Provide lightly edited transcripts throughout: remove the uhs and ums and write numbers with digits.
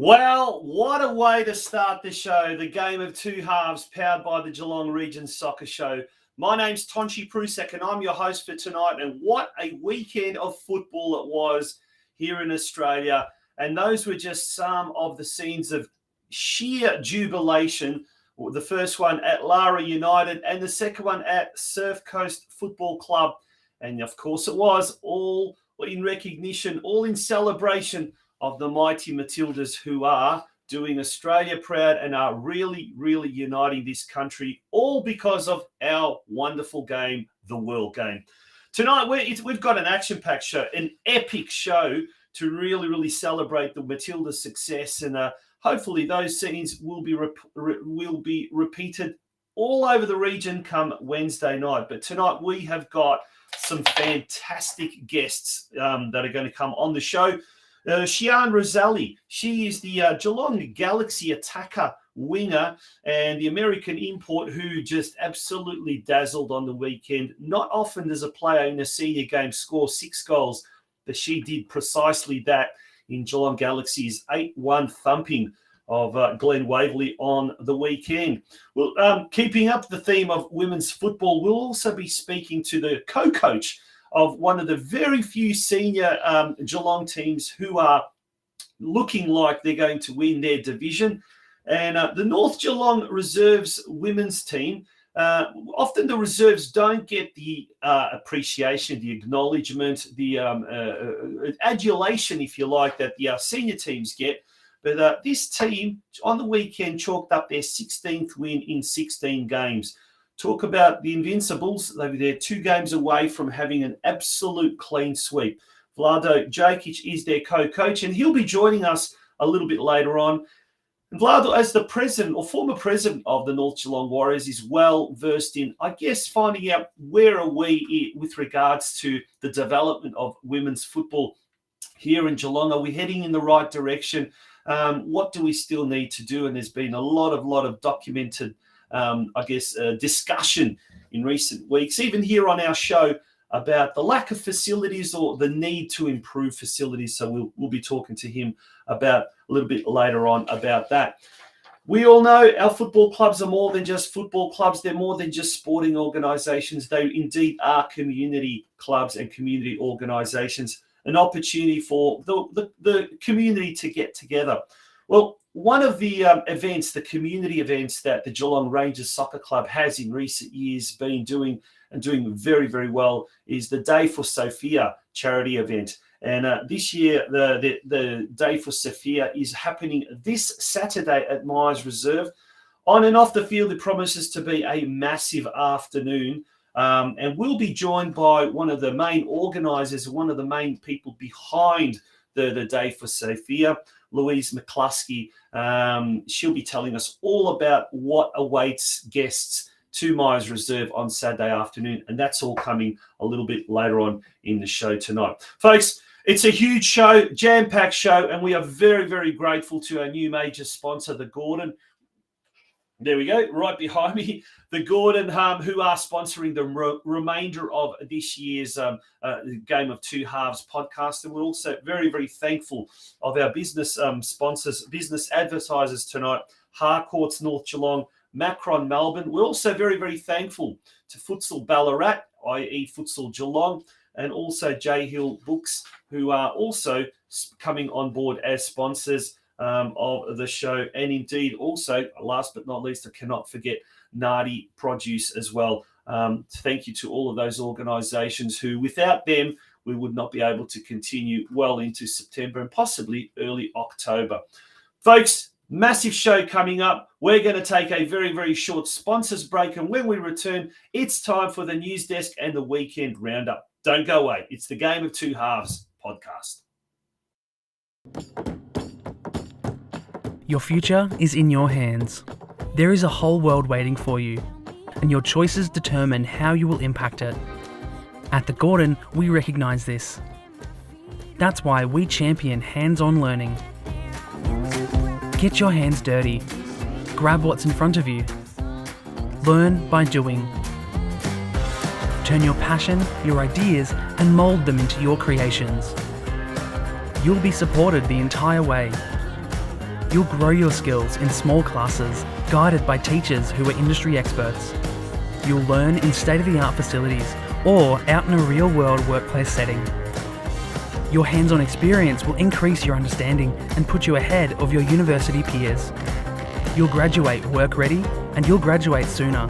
Well, what a way to start the show. The Game of Two Halves, powered by the Geelong Regions Soccer Show. My name's Tonchi Prusek, and I'm your host for tonight. And what a weekend of football it was here in Australia. And those were just some of the scenes of sheer jubilation. The first one at Lara United and the second one at Surf Coast Football Club. And of course it was all in recognition, all in celebration of the mighty Matildas, who are doing Australia proud and are really, really uniting this country, all because of our wonderful game, the World Game. Tonight, we've got an action-packed show, an epic show to really, really celebrate the Matildas' success, and hopefully those scenes will be repeated all over the region come Wednesday night. But tonight we have got some fantastic guests that are going to come on the show. SHIANNE Rosselli, she is the Geelong Galaxy attacker winger and the American import who just absolutely dazzled on the weekend. Not often does a player in a senior game score 6 goals, but she did precisely that in Geelong Galaxy's 8-1 thumping of Glen Waverley on the weekend. Well, keeping up the theme of women's football, we'll also be speaking to the co-coach of one of the very few senior Geelong teams who are looking like they're going to win their division. And the North Geelong Reserves women's team, often the reserves don't get the appreciation, the acknowledgement, the adulation, if you like, that the senior teams get. But this team on the weekend chalked up their 16th win in 16 games. Talk about the Invincibles. They're 2 games away from having an absolute clean sweep. VLADO Dzajkic is their co-coach, and he'll be joining us a little bit later on. And VLADO, as the president or former president of the North Geelong Warriors, is well versed in, I guess, finding out where are we with regards to the development of women's football here in Geelong. Are we heading in the right direction? What do we still need to do? And there's been a lot of documented discussion in recent weeks, even here on our show, about the lack of facilities or the need to improve facilities. So we'll be talking to him about a little bit later on about that. We all know our football clubs are more than just football clubs. They're more than just sporting organisations. They indeed are community clubs and community organisations, an opportunity for the community to get together. Well, one of the events, the community events that the Geelong Rangers Soccer Club has in recent years been doing very, very well is the Day for Sophia charity event. And this year, the Day for Sophia is happening this Saturday at Myers Reserve. On and off the field, it promises to be a massive afternoon. And we'll be joined by one of the main organisers, one of the main people behind the Day for Sophia, LOUISE McCLOSKEY. She'll be telling us all about what awaits guests to Myers Reserve on Saturday afternoon, and that's all coming a little bit later on in the show tonight. Folks, it's a huge show, jam-packed show, and we are very, very grateful to our new major sponsor, the Gordon. There we go, right behind me, the Gordon, who are sponsoring the remainder of this year's Game of Two Halves podcast. And we're also very, very thankful of our business sponsors, business advertisers tonight, Harcourts North Geelong, Macron Melbourne. We're also very, very thankful to Futsal Ballarat, i.e. Futsal Geelong, and also J Hill Books, who are also coming on board as sponsors of the show. And indeed, also, last but not least, I cannot forget Nardi Produce as well. Thank you to all of those organisations who, without them, we would not be able to continue well into September and possibly early October. Folks, massive show coming up. We're going to take a very, very short sponsors break. And when we return, it's time for the news desk and the weekend roundup. Don't go away. It's the Game of Two Halves podcast. Your future is in your hands. There is a whole world waiting for you, and your choices determine how you will impact it. At the Gordon, we recognise this. That's why we champion hands-on learning. Get your hands dirty. Grab what's in front of you. Learn by doing. Turn your passion, your ideas, and mould them into your creations. You'll be supported the entire way. You'll grow your skills in small classes, guided by teachers who are industry experts. You'll learn in state-of-the-art facilities or out in a real-world workplace setting. Your hands-on experience will increase your understanding and put you ahead of your university peers. You'll graduate work-ready, and you'll graduate sooner,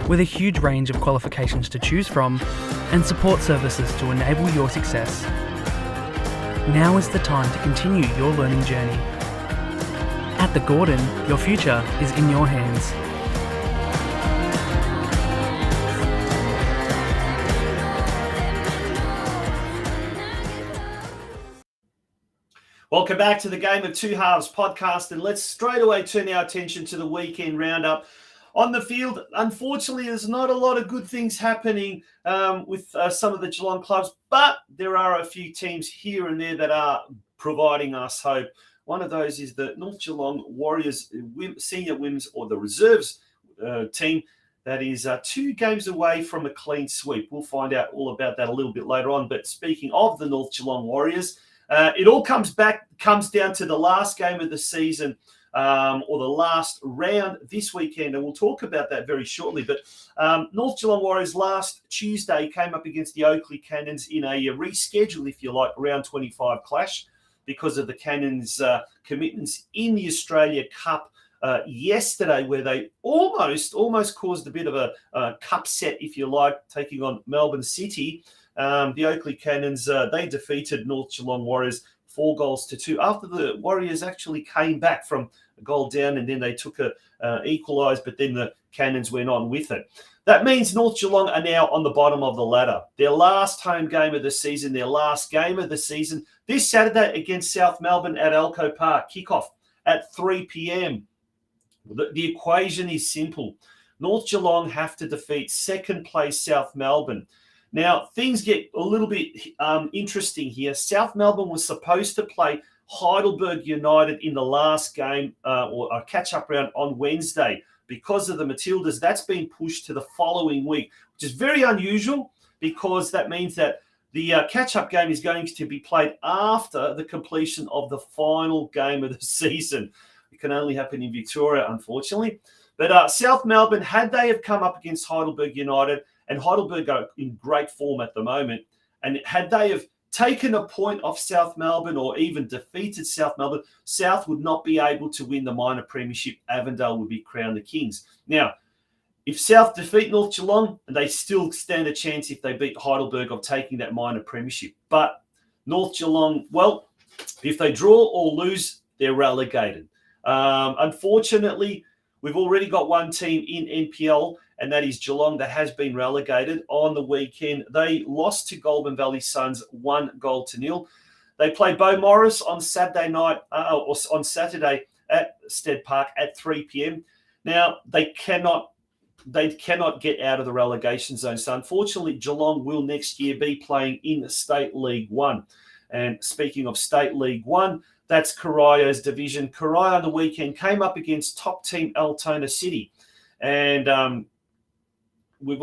with a huge range of qualifications to choose from and support services to enable your success. Now is the time to continue your learning journey. At the Gordon, your future is in your hands. Welcome back to the Game of Two Halves podcast, and let's straight away turn our attention to the weekend roundup. On the field, unfortunately, there's not a lot of good things happening with some of the Geelong clubs, but there are a few teams here and there that are providing us hope. One of those is the North Geelong Warriors senior women's, or the reserves team, that is 2 games away from a clean sweep. We'll find out all about that a little bit later on. But speaking of the North Geelong Warriors, it all comes down to the last game of the season, or the last round this weekend, and we'll talk about that very shortly. But North Geelong Warriors last Tuesday came up against the Oakley Cannons in a reschedule, if you like, round 25 clash, because of the Cannons' commitments in the Australia Cup yesterday, where they almost caused a bit of a cup set, if you like, taking on Melbourne City. The Oakley Cannons, they defeated North Geelong Warriors 4-2 after the Warriors actually came back from a goal down, and then they took a equalised, but then the Cannons went on with it. That means North Geelong are now on the bottom of the ladder. Their last home game of the season, their last game of the season, this Saturday against South Melbourne at Elco Park, kickoff at 3 p.m. The equation is simple. North Geelong have to defeat second place South Melbourne. Now, things get a little bit interesting here. South Melbourne was supposed to play Heidelberg United in the last game, or a catch-up round on Wednesday. Because of the Matildas, that's been pushed to the following week, which is very unusual, because that means that the catch-up game is going to be played after the completion of the final game of the season. It can only happen in Victoria, unfortunately. But South Melbourne, had they have come up against Heidelberg United, and Heidelberg are in great form at the moment, and had they have taken a point off South Melbourne or even defeated South Melbourne, South would not be able to win the minor premiership. Avondale would be crowned the Kings. Now, if South defeat North Geelong, they still stand a chance if they beat Heidelberg of taking that minor premiership. But North Geelong, well, if they draw or lose, they're relegated. Unfortunately, we've already got one team in NPL, and that is Geelong, that has been relegated on the weekend. They lost to Goulburn Valley Suns 1-0. They play Beau Morris on Saturday night, or on Saturday at Stead Park at 3 p.m. Now, they cannot get out of the relegation zone. So unfortunately, Geelong will next year be playing in State League One. And speaking of State League One, that's Coroya's division. Coroya on the weekend came up against top team Altona City. And we've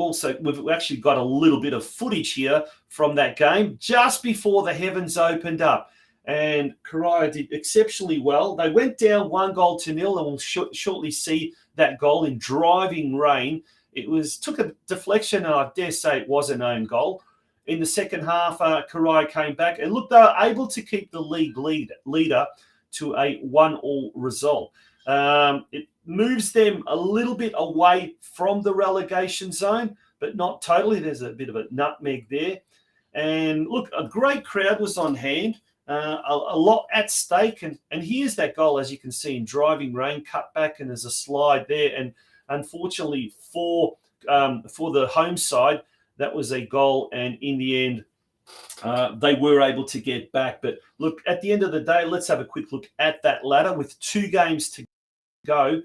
actually got a little bit of footage here from that game just before the heavens opened up. And Coroya did exceptionally well. They went down 1-0, and we'll shortly see that goal in driving rain. It took a deflection, and I dare say it was an own goal. In the second half, Coroya came back, and look, they were able to keep the league leader to a 1-1 result. It moves them a little bit away from the relegation zone, but not totally. There's a bit of a nutmeg there. And look, a great crowd was on hand. A lot at stake, and here's that goal, as you can see, in driving rain, cut back, and there's a slide there. And unfortunately for the home side, that was a goal, and in the end, they were able to get back. But look, at the end of the day, let's have a quick look at that ladder with 2 games to go.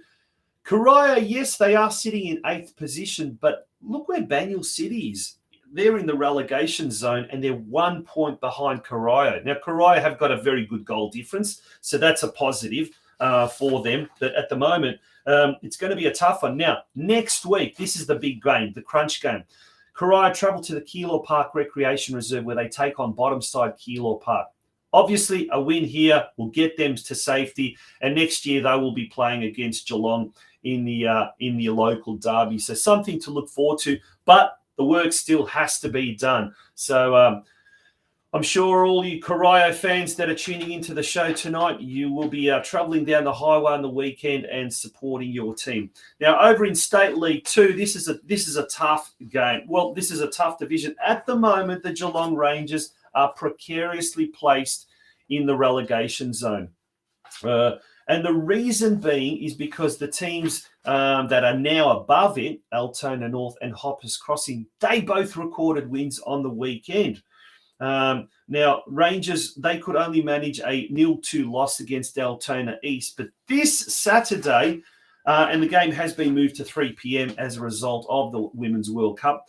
Coroya, yes, they are sitting in 8th position, but look where Banyule City is. They're in the relegation zone, and they're 1 point behind Coroya. Now, Coroya have got a very good goal difference, so that's a positive for them. But at the moment, it's going to be a tough one. Now, next week, this is the big game, the crunch game. Coroya travel to the Keilor Park Recreation Reserve, where they take on bottom side Keilor Park. Obviously, a win here will get them to safety, and next year they will be playing against Geelong in the local derby. So something to look forward to, but the work still has to be done. So I'm sure all you Coroya fans that are tuning into the show tonight, you will be travelling down the highway on the weekend and supporting your team. Now, over in State League 2, this is a tough game. Well, this is a tough division. At the moment, the Geelong Rangers are precariously placed in the relegation zone. And the reason being is because the teams that are now above it, Altona North and Hoppers Crossing, they both recorded wins on the weekend. Now, Rangers, they could only manage a 0-2 loss against Altona East. But this Saturday, and the game has been moved to 3 p.m. as a result of the Women's World Cup,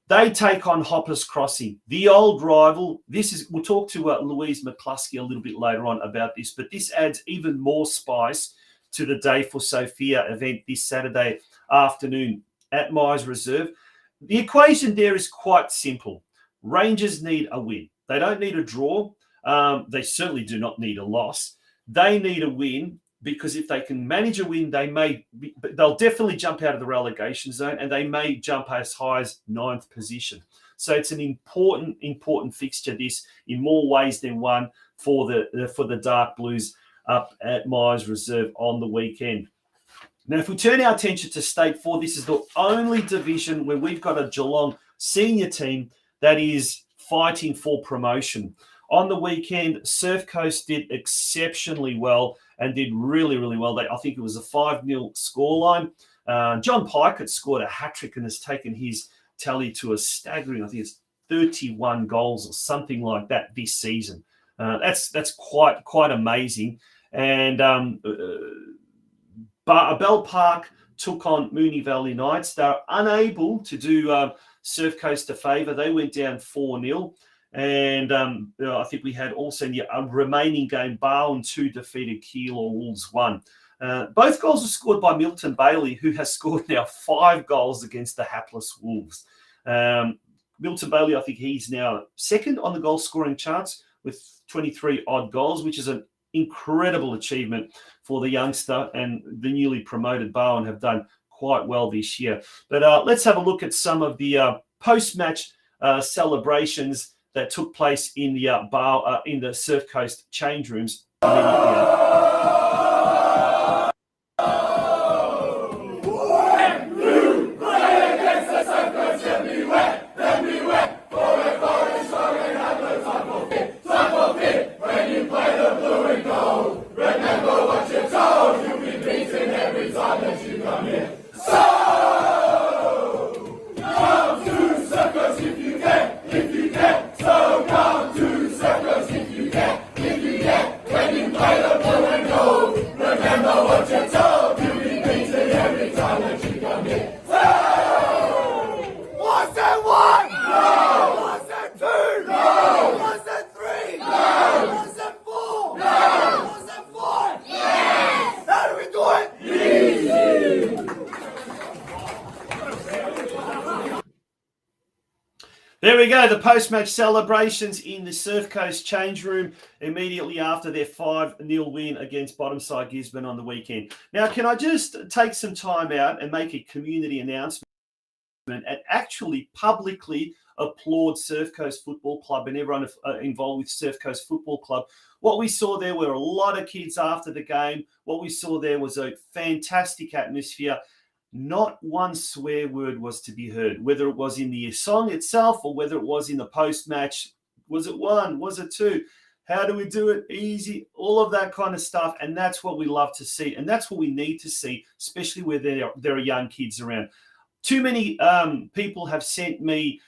they take on Hoppers Crossing, the old rival. We'll talk to Louise McCLOSKEY a little bit later on about this, but this adds even more spice to the Beautiful Sophia event this Saturday afternoon at Myers Reserve. The equation there is quite simple. Rangers need a win. They don't need a draw. They certainly do not need a loss. They need a win, because if they can manage a win, they'll definitely jump out of the relegation zone, and they may jump as high as 9th position. So it's an important fixture, this, in more ways than one, for the Dark Blues up at Myers Reserve on the weekend. Now, if we turn our attention to State 4, this is the only division where we've got a Geelong senior team that is fighting for promotion. On the weekend, Surf Coast did exceptionally well and did really, really well. I think it was a 5-0 scoreline. John Pikett scored a hat-trick and has taken his tally to a staggering, I think it's 31 goals or something like that this season. That's quite amazing. And Bell Park took on Moonee Valley Knights. They're unable to do Surf Coast a favour. They went down 4-0. And I think we had also in the remaining game, Barwon 2 defeated Keilor Wolves 1. Both goals were scored by Milton Bailey, who has scored now 5 goals against the hapless Wolves. Milton Bailey, I think he's now second on the goal scoring charts with 23 odd goals, which is an incredible achievement for the youngster, and the newly promoted Barwon have done quite well this year. But let's have a look at some of the post-match celebrations that took place in the Surf Coast change rooms immediately. There we go, the post-match celebrations in the Surf Coast change room immediately after their 5-0 win against bottom side Gisborne on the weekend. Now, can I just take some time out and make a community announcement and actually publicly applaud Surf Coast Football Club and everyone involved with Surf Coast Football Club. What we saw there were a lot of kids after the game. What we saw there was a fantastic atmosphere. Not one swear word was to be heard, whether it was in the song itself or whether it was in the post-match. Was it one? Was it two? How do we do it? Easy. All of that kind of stuff. And that's what we love to see. And that's what we need to see, especially where there are young kids around. Too many people have sent me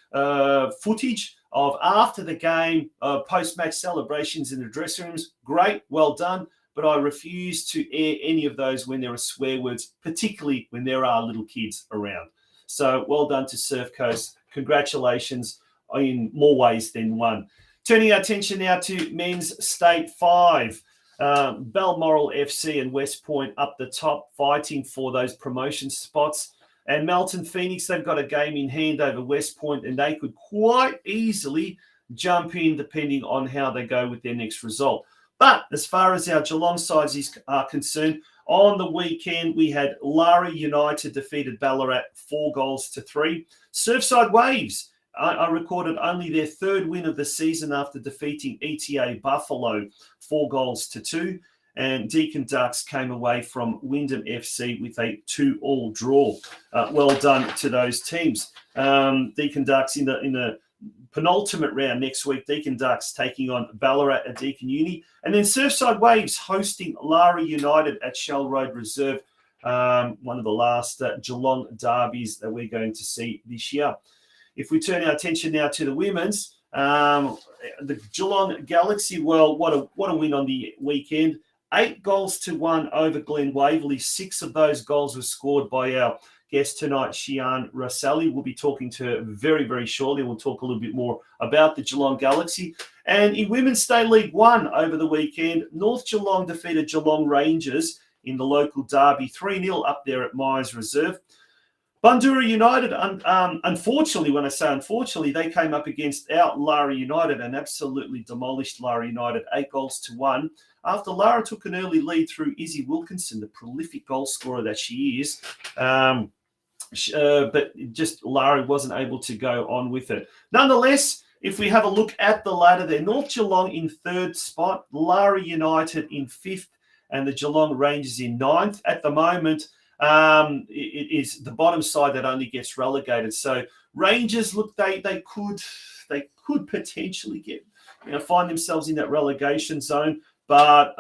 footage of after the game, post-match celebrations in the dressing rooms. Great, well done. But I refuse to air any of those when there are swear words, particularly when there are little kids around. So well done to Surf Coast. Congratulations in more ways than one. Turning our attention now to men's State 5. Balmoral FC and West Point up the top, fighting for those promotion spots. And Melton Phoenix, they've got a game in hand over West Point, and they could quite easily jump in depending on how they go with their next result. But as far as our Geelong sides are concerned, on the weekend we had Larry United defeated Ballarat 4-3. Surfside Waves I recorded only their third win of the season after defeating ETA Buffalo 4-2. And Deakin Ducks came away from Wyndham FC with a 2-2 draw. Well done to those teams. Deakin Ducks in the penultimate round next week. Deakin Ducks taking on Ballarat at Deakin Uni. And then Surfside Waves hosting Larry United at Shell Road Reserve. One of the last Geelong derbies that we're going to see this year. If we turn our attention now to the women's, the Geelong Galaxy, well, what a win on the weekend. 8-1 over Glen Waverley. 6 of those goals were scored by our guest tonight, SHIANNE Rosselli. We'll be talking to her very, very shortly. We'll talk a little bit more about the Geelong Galaxy. And in Women's State League 1 over the weekend, North Geelong defeated Geelong Rangers in the local derby, 3-0 up there at Myers Reserve. Bundoora United, unfortunately, when I say unfortunately, they came up against our Lara United and absolutely demolished Lara United, 8-1. After Lara took an early lead through Izzy Wilkinson, the prolific goal scorer that she is, but just Lara wasn't able to go on with it. Nonetheless, if we have a look at the ladder there, North Geelong in 3rd spot, Lara United in 5th, and the Geelong Rangers in 9th. At the moment, it is the bottom side that only gets relegated. So Rangers, look, they could potentially get, find themselves in that relegation zone. But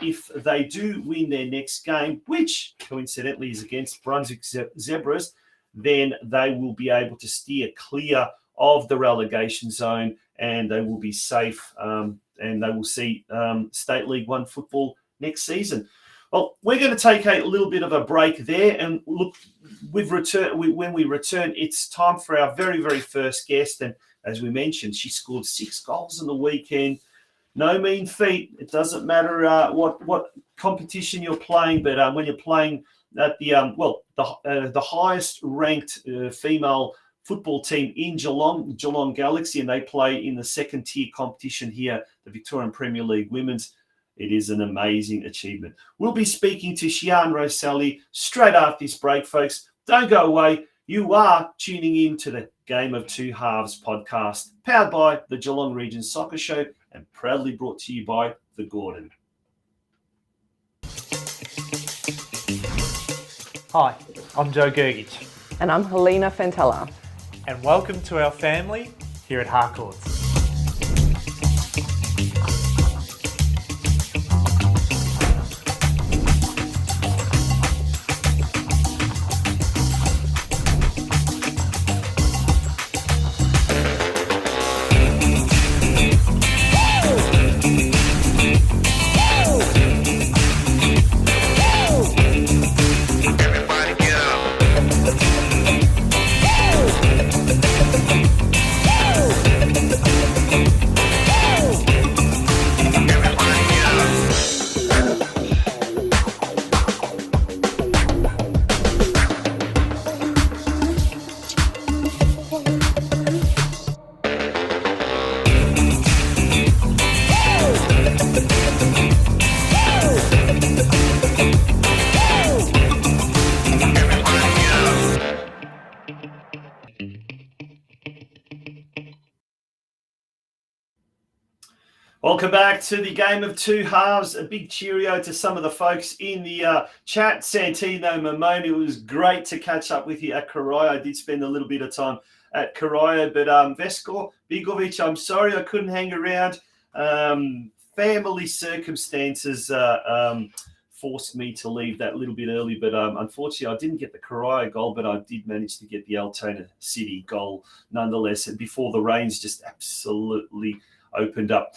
if they do win their next game, which coincidentally is against Brunswick Zebras, then they will be able to steer clear of the relegation zone and they will be safe and they will see State League 1 football next season. Well, we're going to take a little bit of a break there and look, when we return, it's time for our very, very first guest. And as we mentioned, she scored 6 goals on the weekend. No mean feat. It doesn't matter what competition you're playing, but when you're playing at the highest ranked female football team in Geelong Galaxy, and they play in the 2nd tier competition here, the Victorian Premier League Women's, it is an amazing achievement. We'll be speaking to SHIANNE Rosselli straight after this break, folks. Don't go away. You are tuning in to the Game of Two Halves podcast, powered by the Geelong Region Soccer Show and proudly brought to you by The Gordon. Hi, I'm Joe Gergich. And I'm Helena Fantella. And welcome to our family here at Harcourts. Welcome back to the Game of Two Halves. A big cheerio to some of the folks in the chat. Santino Mamoni, it was great to catch up with you at Karaya. I did spend a little bit of time at Karaya, but Vesko Bigovic, I'm sorry I couldn't hang around. Family circumstances forced me to leave that little bit early, but unfortunately I didn't get the Karaya goal, but I did manage to get the Altona City goal nonetheless, and before the rains just absolutely opened up.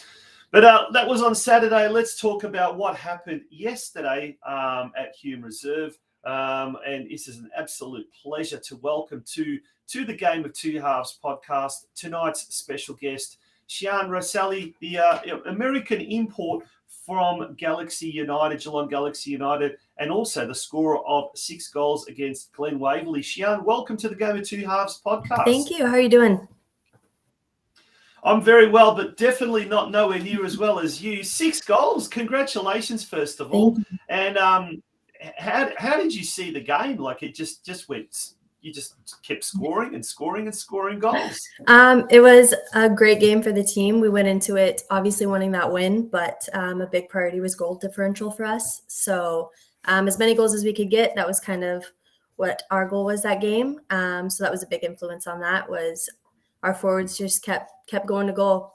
But that was on Saturday. Let's talk about what happened yesterday at Hume Reserve. And this is an absolute pleasure to welcome to the Game of Two Halves podcast tonight's special guest, SHIANNE ROSSELLI, the American import from Galaxy United, Geelong Galaxy United, and also the scorer of 6 goals against Glen Waverley. SHIANNE, welcome to the Game of Two Halves podcast. Thank you. How are you doing? I'm very well, but definitely not nowhere near as well as you. 6 goals. Congratulations, first of all. And how did you see the game? Like it just went, you just kept scoring and scoring and scoring goals. It was a great game for the team. We went into it obviously wanting that win, but a big priority was goal differential for us. So as many goals as we could get, that was kind of what our goal was that game. So that was a big influence on that, was our forwards just kept going to goal.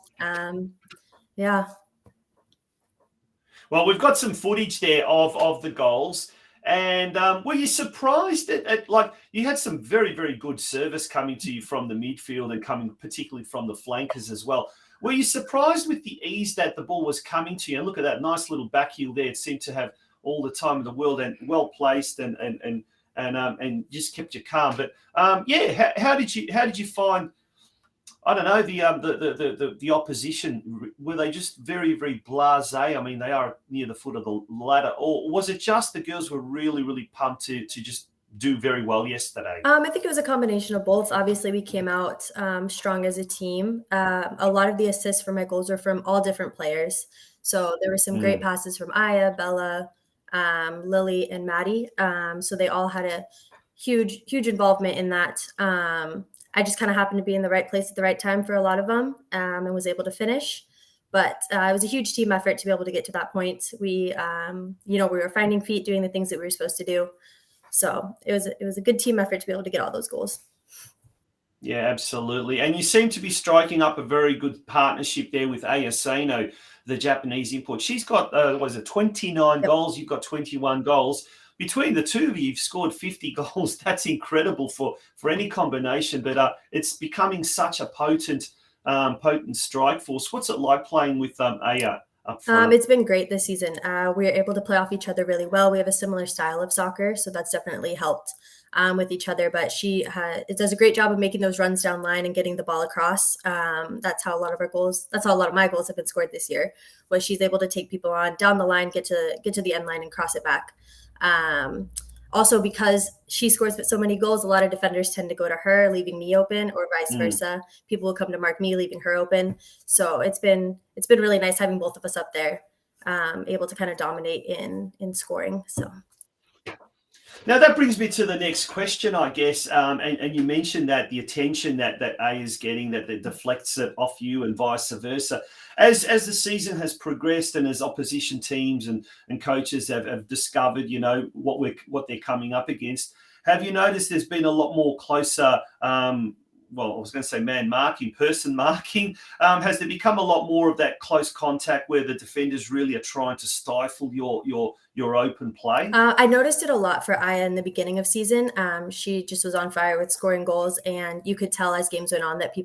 Yeah. Well, we've got some footage there of the goals. And were you surprised at like you had some very, very good service coming to you from the midfield and coming particularly from the flankers as well? Were you surprised with the ease that the ball was coming to you? And look at that nice little back heel there. It seemed to have all the time in the world and well placed and just kept you calm. But how did you find? I don't know, the opposition, were they just very, very blasé? I mean, they are near the foot of the ladder. Or was it just the girls were really, really pumped to just do very well yesterday? I think it was a combination of both. Obviously, we came out strong as a team. A lot of the assists for my goals were from all different players. So there were some great passes from Aya, Bella, Lily, and Maddie. So they all had a huge involvement in that. I just kind of happened to be in the right place at the right time for a lot of them and was able to finish. But it was a huge team effort to be able to get to that point. We were finding feet, doing the things that we were supposed to do. So it was a good team effort to be able to get all those goals. Yeah, absolutely. And you seem to be striking up a very good partnership there with Ayaseno, the Japanese import. She's got, 29 goals. You've got 21 goals. Between the two of you, you've scored 50 goals. That's incredible for any combination, but it's becoming such a potent strike force. What's it like playing with Aya up front? It's been great this season. We're able to play off each other really well. We have a similar style of soccer, so that's definitely helped with each other. But it does a great job of making those runs down line and getting the ball across. That's how a lot of my goals have been scored this year, was she's able to take people on down the line, get to the end line and cross it back. Also, because she scores so many goals, a lot of defenders tend to go to her, leaving me open, or vice versa. People will come to mark me, leaving her open. So it's been really nice having both of us up there, able to kind of dominate in scoring. So. Now that brings me to the next question, I guess. And you mentioned that the attention that A is getting, that deflects it off you and vice versa. As the season has progressed and as opposition teams and coaches have discovered, what they're coming up against, have you noticed there's been a lot more closer, I was going to say person marking? Has there become a lot more of that close contact where the defenders really are trying to stifle your open play? I noticed it a lot for Aya in the beginning of season. She just was on fire with scoring goals, and you could tell as games went on that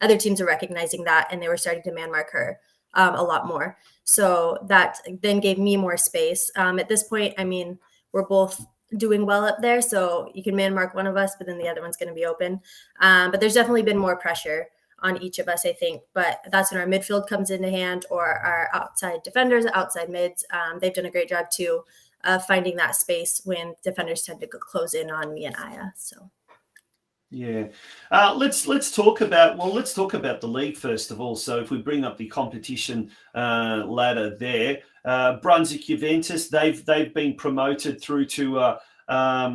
other teams are recognizing that, and they were starting to man mark her a lot more. So that then gave me more space. At this point, I mean, we're both doing well up there, so you can man mark one of us, but then the other one's going to be open. But there's definitely been more pressure on each of us, I think. But that's when our midfield comes into hand, or our outside defenders, outside mids. They've done a great job too of finding that space when defenders tend to close in on me and Aya. So. Yeah, let's talk about the league first of all. So if we bring up the competition ladder there, Brunswick Juventus, they've been promoted through to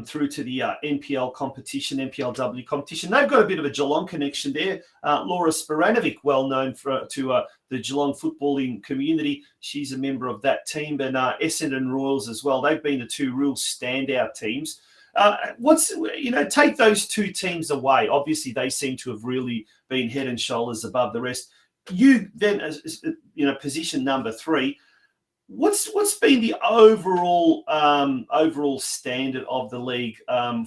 through to the NPL competition, NPLW competition. They've got a bit of a Geelong connection there. Laura Sporanovic, well known to the Geelong footballing community. She's a member of that team, and Essendon Royals as well. They've been the two real standout teams. Take those two teams away. Obviously, they seem to have really been head and shoulders above the rest. You then, as position number 3. What's been the overall standard of the league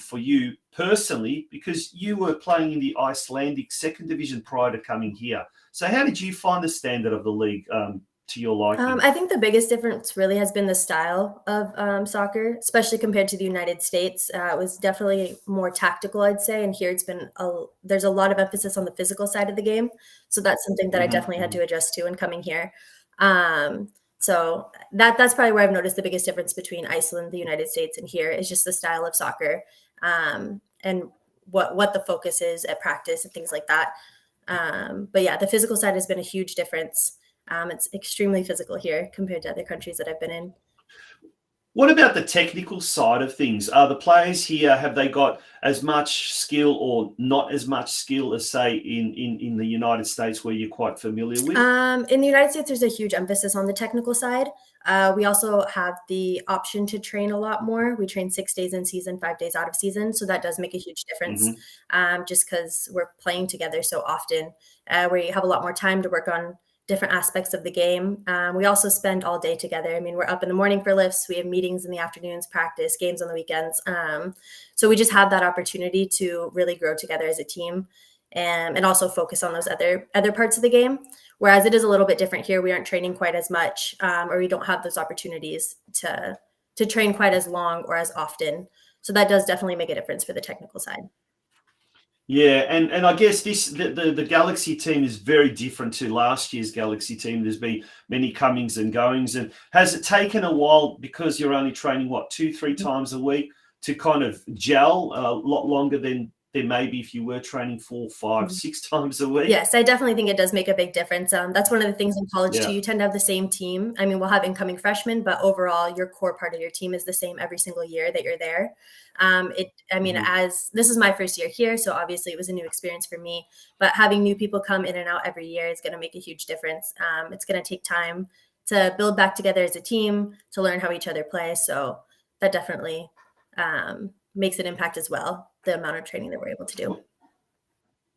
for you personally? Because you were playing in the Icelandic second division prior to coming here. So how did you find the standard of the league to your liking? I think the biggest difference really has been the style of soccer, especially compared to the United States. It was definitely more tactical, I'd say, and here it's been there's a lot of emphasis on the physical side of the game. So that's something that I definitely had to adjust to in coming here. So that's probably where I've noticed the biggest difference between Iceland, the United States, and here is just the style of soccer and what the focus is at practice and things like that. But yeah, the physical side has been a huge difference. It's extremely physical here compared to other countries that I've been in. What about the technical side of things? Are the players here, have they got as much skill or not as much skill as, say, in the United States where you're quite familiar with? In the United States, there's a huge emphasis on the technical side. We also have the option to train a lot more. We train 6 days in season, 5 days out of season. So that does make a huge difference just because we're playing together so often. We have a lot more time to work on different aspects of the game. We also spend all day together. I mean, we're up in the morning for lifts. We have meetings in the afternoons, practice, games on the weekends. So we just have that opportunity to really grow together as a team and also focus on those other parts of the game. Whereas it is a little bit different here. We aren't training quite as much or we don't have those opportunities to train quite as long or as often. So that does definitely make a difference for the technical side. Yeah, and I guess the Galaxy team is very different to last year's Galaxy team. There's been many comings and goings. And has it taken a while, because you're only training, 2-3 times a week, to kind of gel a lot longer than maybe if you were training 4, 5, 6 times a week? Yes, I definitely think it does make a big difference. That's one of the things in college too. You tend to have the same team. I mean, we'll have incoming freshmen, but overall, your core part of your team is the same every single year that you're there. As this is my first year here, so obviously it was a new experience for me, but having new people come in and out every year is going to make a huge difference. It's going to take time to build back together as a team, to learn how each other play. So that definitely makes an impact as well, the amount of training that we're able to do.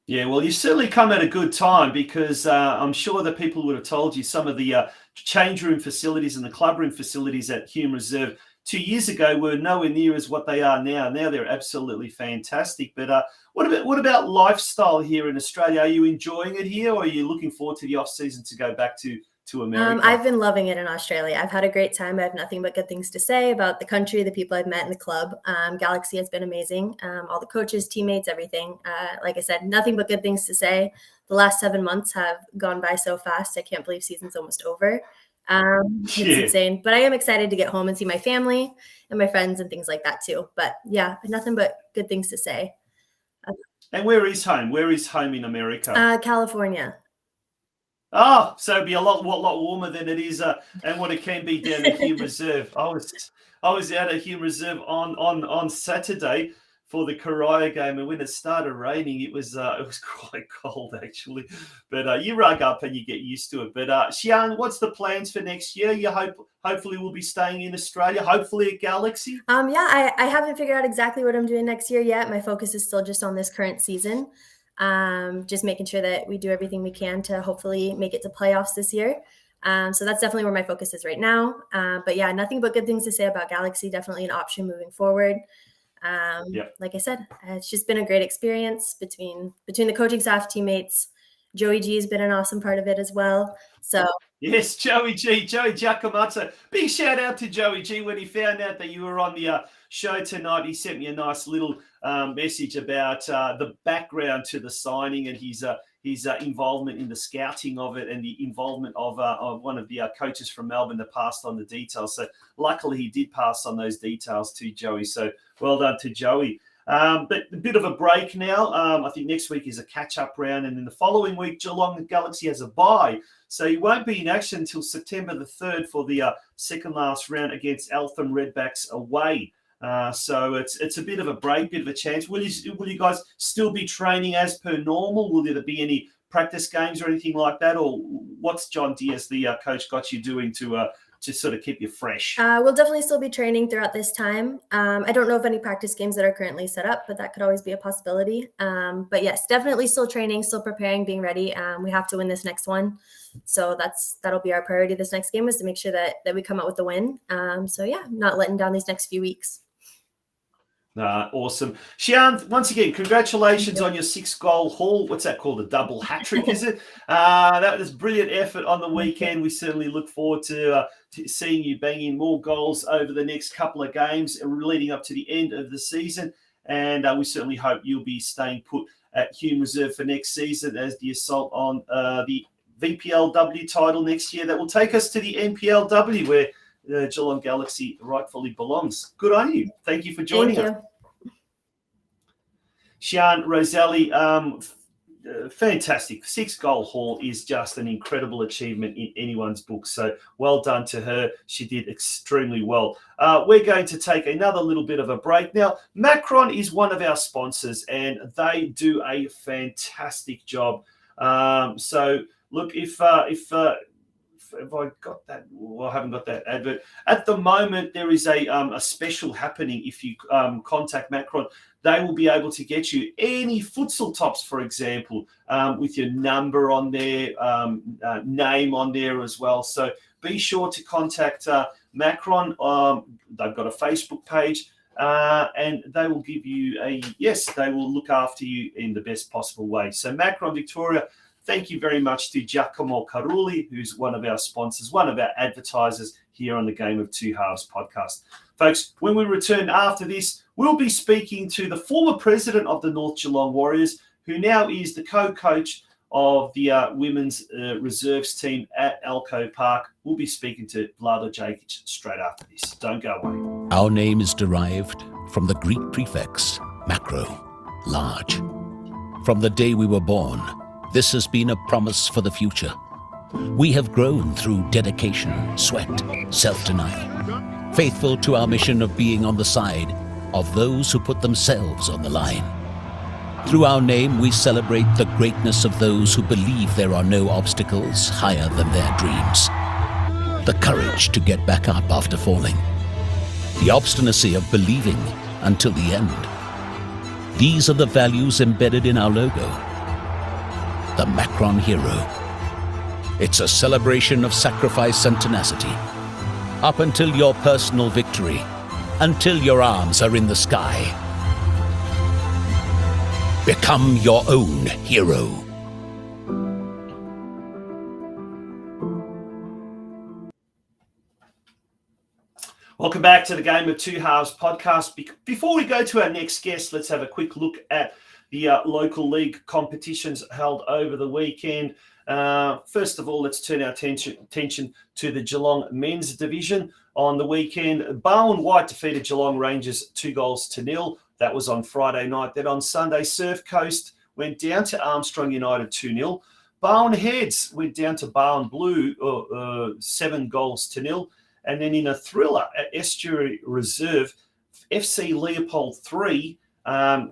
Yeah, well, you certainly come at a good time, because I'm sure that people would have told you some of the change room facilities and the club room facilities at Hume Reserve 2 years ago were nowhere near as what they are now. Now they're absolutely fantastic. But what about lifestyle here in Australia? Are you enjoying it here, or are you looking forward to the off season to go back to America? I've been loving it in Australia. I've had a great time. I have nothing but good things to say about the country, the people I've met in the club. Galaxy has been amazing. All the coaches, teammates, everything. Like I said, nothing but good things to say. The last 7 months have gone by so fast. I can't believe season's almost over. It's insane. But I am excited to get home and see my family and my friends and things like that too. But yeah, nothing but good things to say. And where is home? Where is home in America? California. Oh, so it'd be a lot warmer than it is and what it can be down at Hume Reserve. I was out at Hume Reserve on Saturday for the Karaya game, and when it started raining, it was quite cold actually. But you rug up and you get used to it. But SHIANNE, what's the plans for next year? You hopefully will be staying in Australia, hopefully at Galaxy. I haven't figured out exactly what I'm doing next year yet. My focus is still just on this current season. Just making sure that we do everything we can to hopefully make it to playoffs this year. So that's definitely where my focus is right now. But yeah, nothing but good things to say about Galaxy. Definitely an option moving forward. Like I said, it's just been a great experience between the coaching staff, teammates. Joey G has been an awesome part of it as well. So yes, Joey Giacomatto. Big shout out to Joey G. When he found out that you were on the show tonight, he sent me a nice little message about the background to the signing and his involvement in the scouting of it, and the involvement of one of the coaches from Melbourne that passed on the details. So luckily he did pass on those details to Joey. So well done to Joey. But a bit of a break now. I think next week is a catch-up round, and then the following week, Geelong Galaxy has a bye. So he won't be in action until September the 3rd for the second last round against Eltham Redbacks away. So it's a bit of a break, bit of a chance. Will you guys still be training as per normal? Will there be any practice games or anything like that? Or what's John Diaz, the coach, got you doing to sort of keep you fresh? We'll definitely still be training throughout this time. I don't know of any practice games that are currently set up, but that could always be a possibility. But yes, definitely still training, still preparing, being ready. We have to win this next one. So that'll be our priority this next game, is to make sure that we come out with the win. So yeah, not letting down these next few weeks. Awesome. SHIANNE, once again, congratulations on your 6-goal haul. What's that called? A double hat trick, is it? That was brilliant effort on the weekend. We certainly look forward to seeing you banging more goals over the next couple of games leading up to the end of the season. And we certainly hope you'll be staying put at Hume Reserve for next season as the assault on the VPLW title next year. That will take us to the NPLW, where the Geelong Galaxy rightfully belongs. Good on you. Thank you for joining us. SHIANNE Rosselli, fantastic. 6-goal haul is just an incredible achievement in anyone's book. So well done to her. She did extremely well. We're going to take another little bit of a break. Now, Macron is one of our sponsors, and they do a fantastic job. So look, if have I got that? Well, I haven't got that advert. At the moment, there is a special happening. If you contact Macron, they will be able to get you any futsal tops, for example, with your number on there, name on there as well. So be sure to contact Macron. They've got a Facebook page, and they will give you they will look after you in the best possible way. So Macron Victoria, thank you very much to Giacomo Carulli, who's one of our sponsors, one of our advertisers here on the Game of Two Halves podcast. Folks, when we return after this, we'll be speaking to the former president of the North Geelong Warriors, who now is the co-coach of the women's reserves team at Alco Park. We'll be speaking to VLADO DZAJKIC straight after this. Don't go away. Our name is derived from the Greek prefix, macro, large. From the day we were born, this has been a promise for the future. We have grown through dedication, sweat, self-denial, faithful to our mission of being on the side of those who put themselves on the line. Through our name, we celebrate the greatness of those who believe there are no obstacles higher than their dreams. The courage to get back up after falling. The obstinacy of believing until the end. These are the values embedded in our logo. The Macron Hero. It's a celebration of sacrifice and tenacity. Up until your personal victory, until your arms are in the sky. Become your own hero. Welcome back to the Game of Two Halves podcast. Before we go to our next guest, let's have a quick look at the local league competitions held over the weekend. First of all, let's turn our attention to the Geelong men's division. On the weekend, Bowen White defeated Geelong Rangers 2-0. That was on Friday night. Then on Sunday, Surf Coast went down to Armstrong United 2-0. Bowen Heads went down to Bowen Blue 7-0. And then in a thriller at Estuary Reserve, FC Leopold 3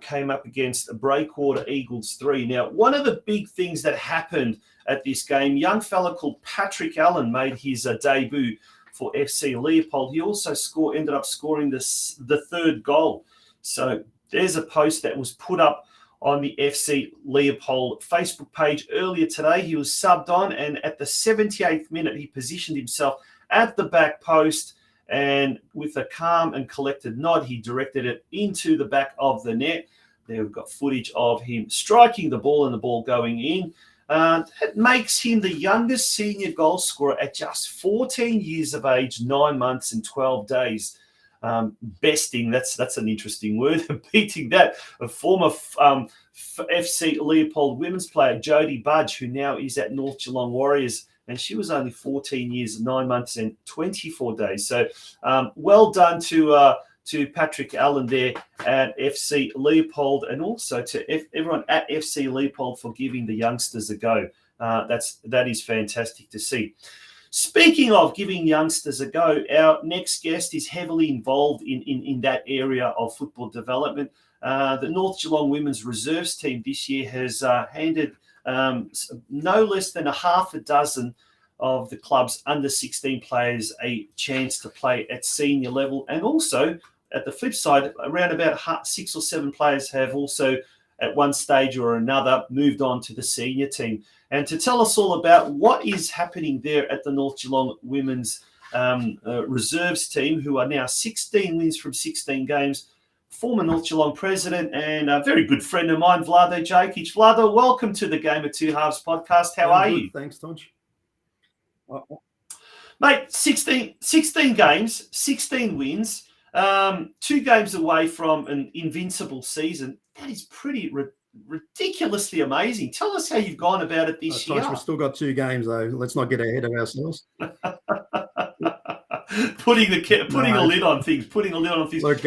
came up against Breakwater Eagles 3. Now, one of the big things that happened at this game, young fella called Patrick Allen made his debut for FC Leopold. He also ended up scoring the third goal. So there's a post that was put up on the FC Leopold Facebook page earlier today. He was subbed on, and at the 78th minute, he positioned himself at the back post, and with a calm and collected nod, he directed it into the back of the net. There we've got footage of him striking the ball and the ball going in. That makes him the youngest senior goal scorer at just 14 years of age, 9 months and 12 days. Besting, that's an interesting word, beating that, a former FC Leopold women's player, Jodie Budge, who now is at North Geelong Warriors, and she was only 14 years, 9 months and 24 days. So well done to Patrick Allen there at FC Leopold, and also to everyone at FC Leopold for giving the youngsters a go. That is fantastic to see. Speaking of giving youngsters a go, our next guest is heavily involved in that area of football development. The North Geelong Women's Reserves team this year has handed no less than a half a dozen of the club's under 16 players a chance to play at senior level. And also, at the flip side, around about 6 or 7 players have also, at one stage or another, moved on to the senior team. And to tell us all about what is happening there at the North Geelong Women's Reserves team, who are now 16 wins from 16 games, former North Geelong president and a very good friend of mine, VLADO Dzajkic. VLADO, welcome to the Game of Two Halves podcast. How are you? Thanks, Tonch. Mate, 16 games, 16 wins, 2 games away from an invincible season. That is pretty ridiculously amazing. Tell us how you've gone about it this year. We've still got 2 games, though. Let's not get ahead of ourselves. putting a lid on things. Look,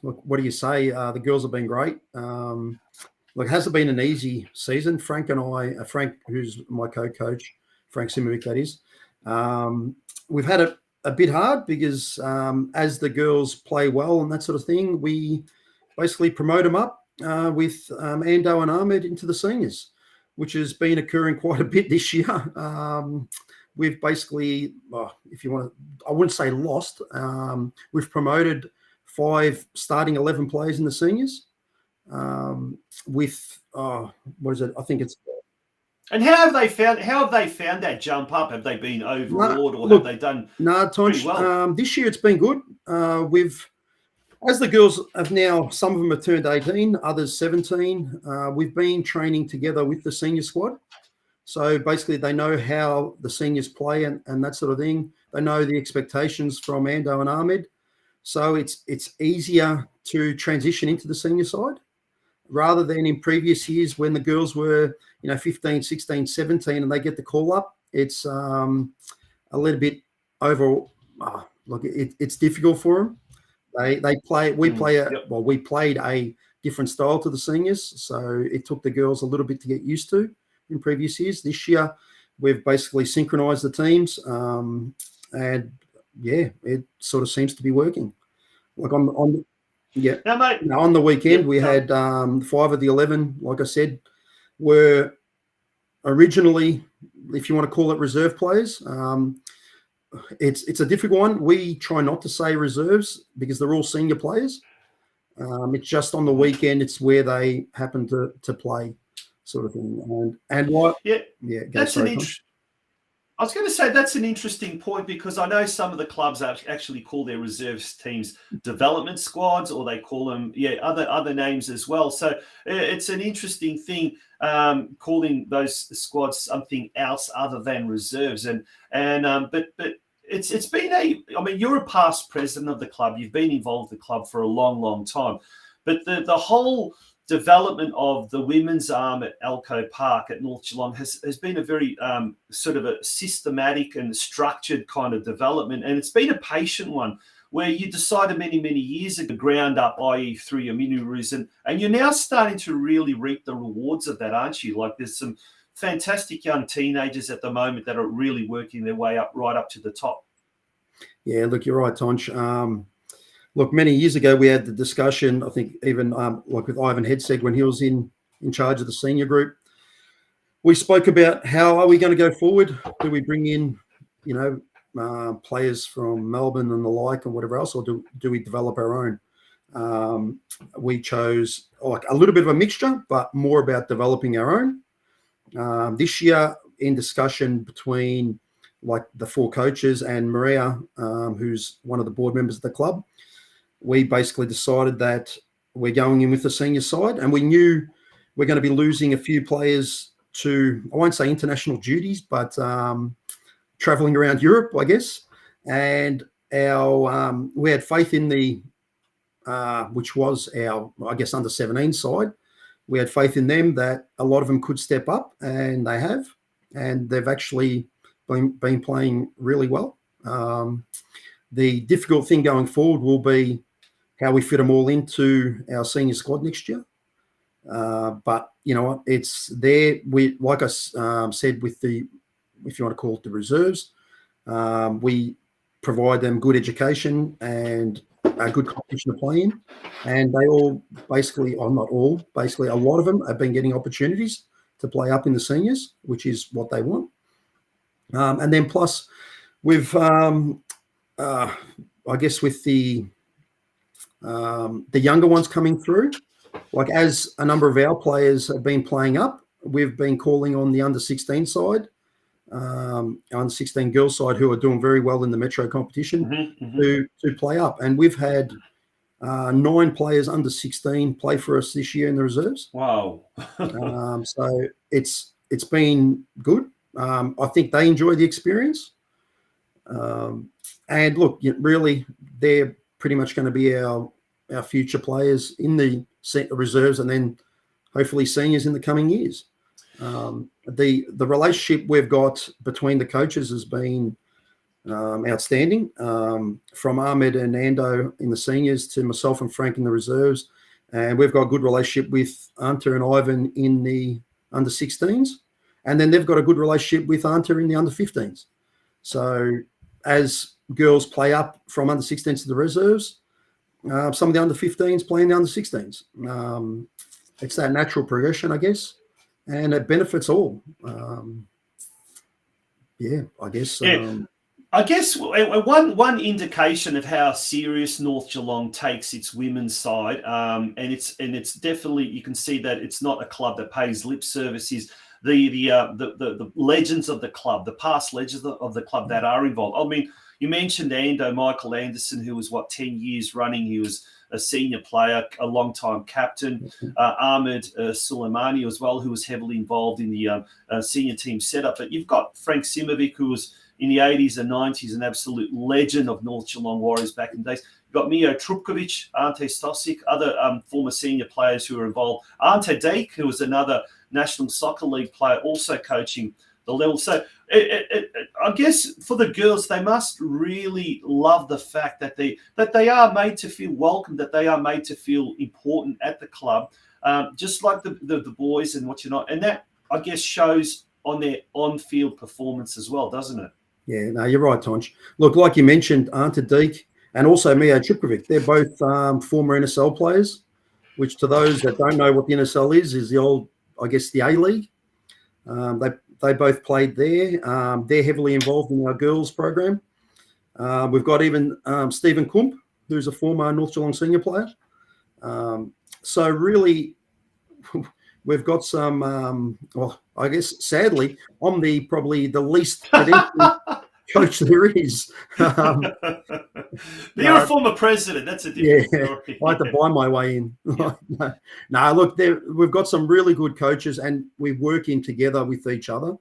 look, what do you say? The girls have been great. Look, it hasn't been an easy season. Frank and I, Frank, who's my co-coach, Frank Simovic, that is, we've had it a bit hard because as the girls play well and that sort of thing, we basically promote them up with Ando and Ahmed into the seniors, which has been occurring quite a bit this year. We've basically, if you want to, I wouldn't say lost. We've promoted 5 starting 11 players in the seniors with, what is it? I think it's. And how have they found that jump up? Have they been overawed or have they done pretty well? This year it's been good. As the girls have now, some of them have turned 18, others 17. We've been training together with the senior squad. So basically they know how the seniors play and that sort of thing. They know the expectations from Ando and Ahmed. So it's easier to transition into the senior side rather than in previous years when the girls were, 15, 16, 17 and they get the call up. It's a little bit over. Look, it's difficult for them. We played a different style to the seniors, so it took the girls a little bit to get used to in previous years. This year, we've basically synchronized the teams, and yeah, it sort of seems to be working. Like on the weekend, we had 5 of the 11, like I said, were originally, if you want to call it, reserve players. It's a difficult one. We try not to say reserves because they're all senior players. It's just on the weekend, it's where they happen to play, sort of thing. And what? Yeah. I was going to say that's an interesting point because I know some of the clubs actually call their reserves teams development squads, or they call them other names as well. So it's an interesting thing calling those squads something else other than reserves. But it's been you're a past president of the club. You've been involved with the club for a long, long time. But the whole development of the women's arm at Elco Park at North Geelong has been a very sort of a systematic and structured kind of development. And it's been a patient one where you decided many, many years ago, ground up, i.e. through your mini-roos, and you're now starting to really reap the rewards of that, aren't you? Like there's some fantastic young teenagers at the moment that are really working their way up, right up to the top. Yeah, look, you're right, Tonch. Look, many years ago, we had the discussion, I think even like with Ivan Hedseg when he was in charge of the senior group. We spoke about how are we going to go forward? Do we bring in, players from Melbourne and the like and whatever else, or do we develop our own? We chose like a little bit of a mixture, but more about developing our own. This year, in discussion between like the 4 coaches and Maria, who's one of the board members of the club, we basically decided that we're going in with the senior side, and we knew we're going to be losing a few players to, I won't say international duties, but traveling around Europe, I guess. And we had faith in the, which was our, I guess, under 17 side. We had faith in them that a lot of them could step up, and they have, and they've actually been playing really well. The difficult thing going forward will be how we fit them all into our senior squad next year. But you know what? It's there. We, like I said, with the if you want to call it the reserves. We provide them good education and a good competition to play in. And they all basically, or not all, basically a lot of them have been getting opportunities to play up in the seniors, which is what they want. And then plus with, I guess with the younger ones coming through, like as a number of our players have been playing up, we've been calling on the under 16 side, under 16 girls side, who are doing very well in the metro competition to play up. And we've had 9 players under 16 play for us this year in the reserves. Wow. So it's been good. I think they enjoy the experience. And look, really, they're pretty much going to be our future players in the reserves, and then hopefully seniors in the coming years. The relationship we've got between the coaches has been outstanding. From Ahmed and Ando in the seniors to myself and Frank in the reserves, and we've got a good relationship with Anta and Ivan in the under 16s, and then they've got a good relationship with Anta in the under 15s. So as girls play up from under 16s to the reserves, some of the under 15s play in the under 16s. It's that natural progression, I guess, and it benefits all. I guess. I guess one indication of how serious North Geelong takes its women's side, and it's definitely, you can see that it's not a club that pays lip service, is the legends of the club, the past legends of the club that are involved. I mean, you mentioned Michael Anderson, who was 10 years running. He was a senior player, a long-time captain. Ahmed Suleimani as well, who was heavily involved in the senior team setup. But you've got Frank Simovic, who was in the 80s and 90s, an absolute legend of North Geelong Warriors back in the days. You've got Mio Trupkovic, Ante Stosic, other former senior players who are involved. Ante Dake, who was another National Soccer League player, also coaching the level. So I guess for the girls, they must really love the fact that they are made to feel welcome, that they are made to feel important at the club, just like the boys and what you're not. And that, I guess, shows on their on-field performance as well, doesn't it? Yeah, no, you're right, Tonch. Look, like you mentioned, Anta Deek and also Mio Tripkovic, they're both former NSL players, which to those that don't know what the NSL is the old, I guess, the A-League. They both played there. They're heavily involved in our girls program. We've got even Stephen Kump, who's a former North Geelong senior player. So really, we've got some, well, I guess, sadly, I'm probably the least credentialed coach there is. You're a former president. That's a different story. I had to buy my way in. No, look, we've got some really good coaches, and we work in together with each other,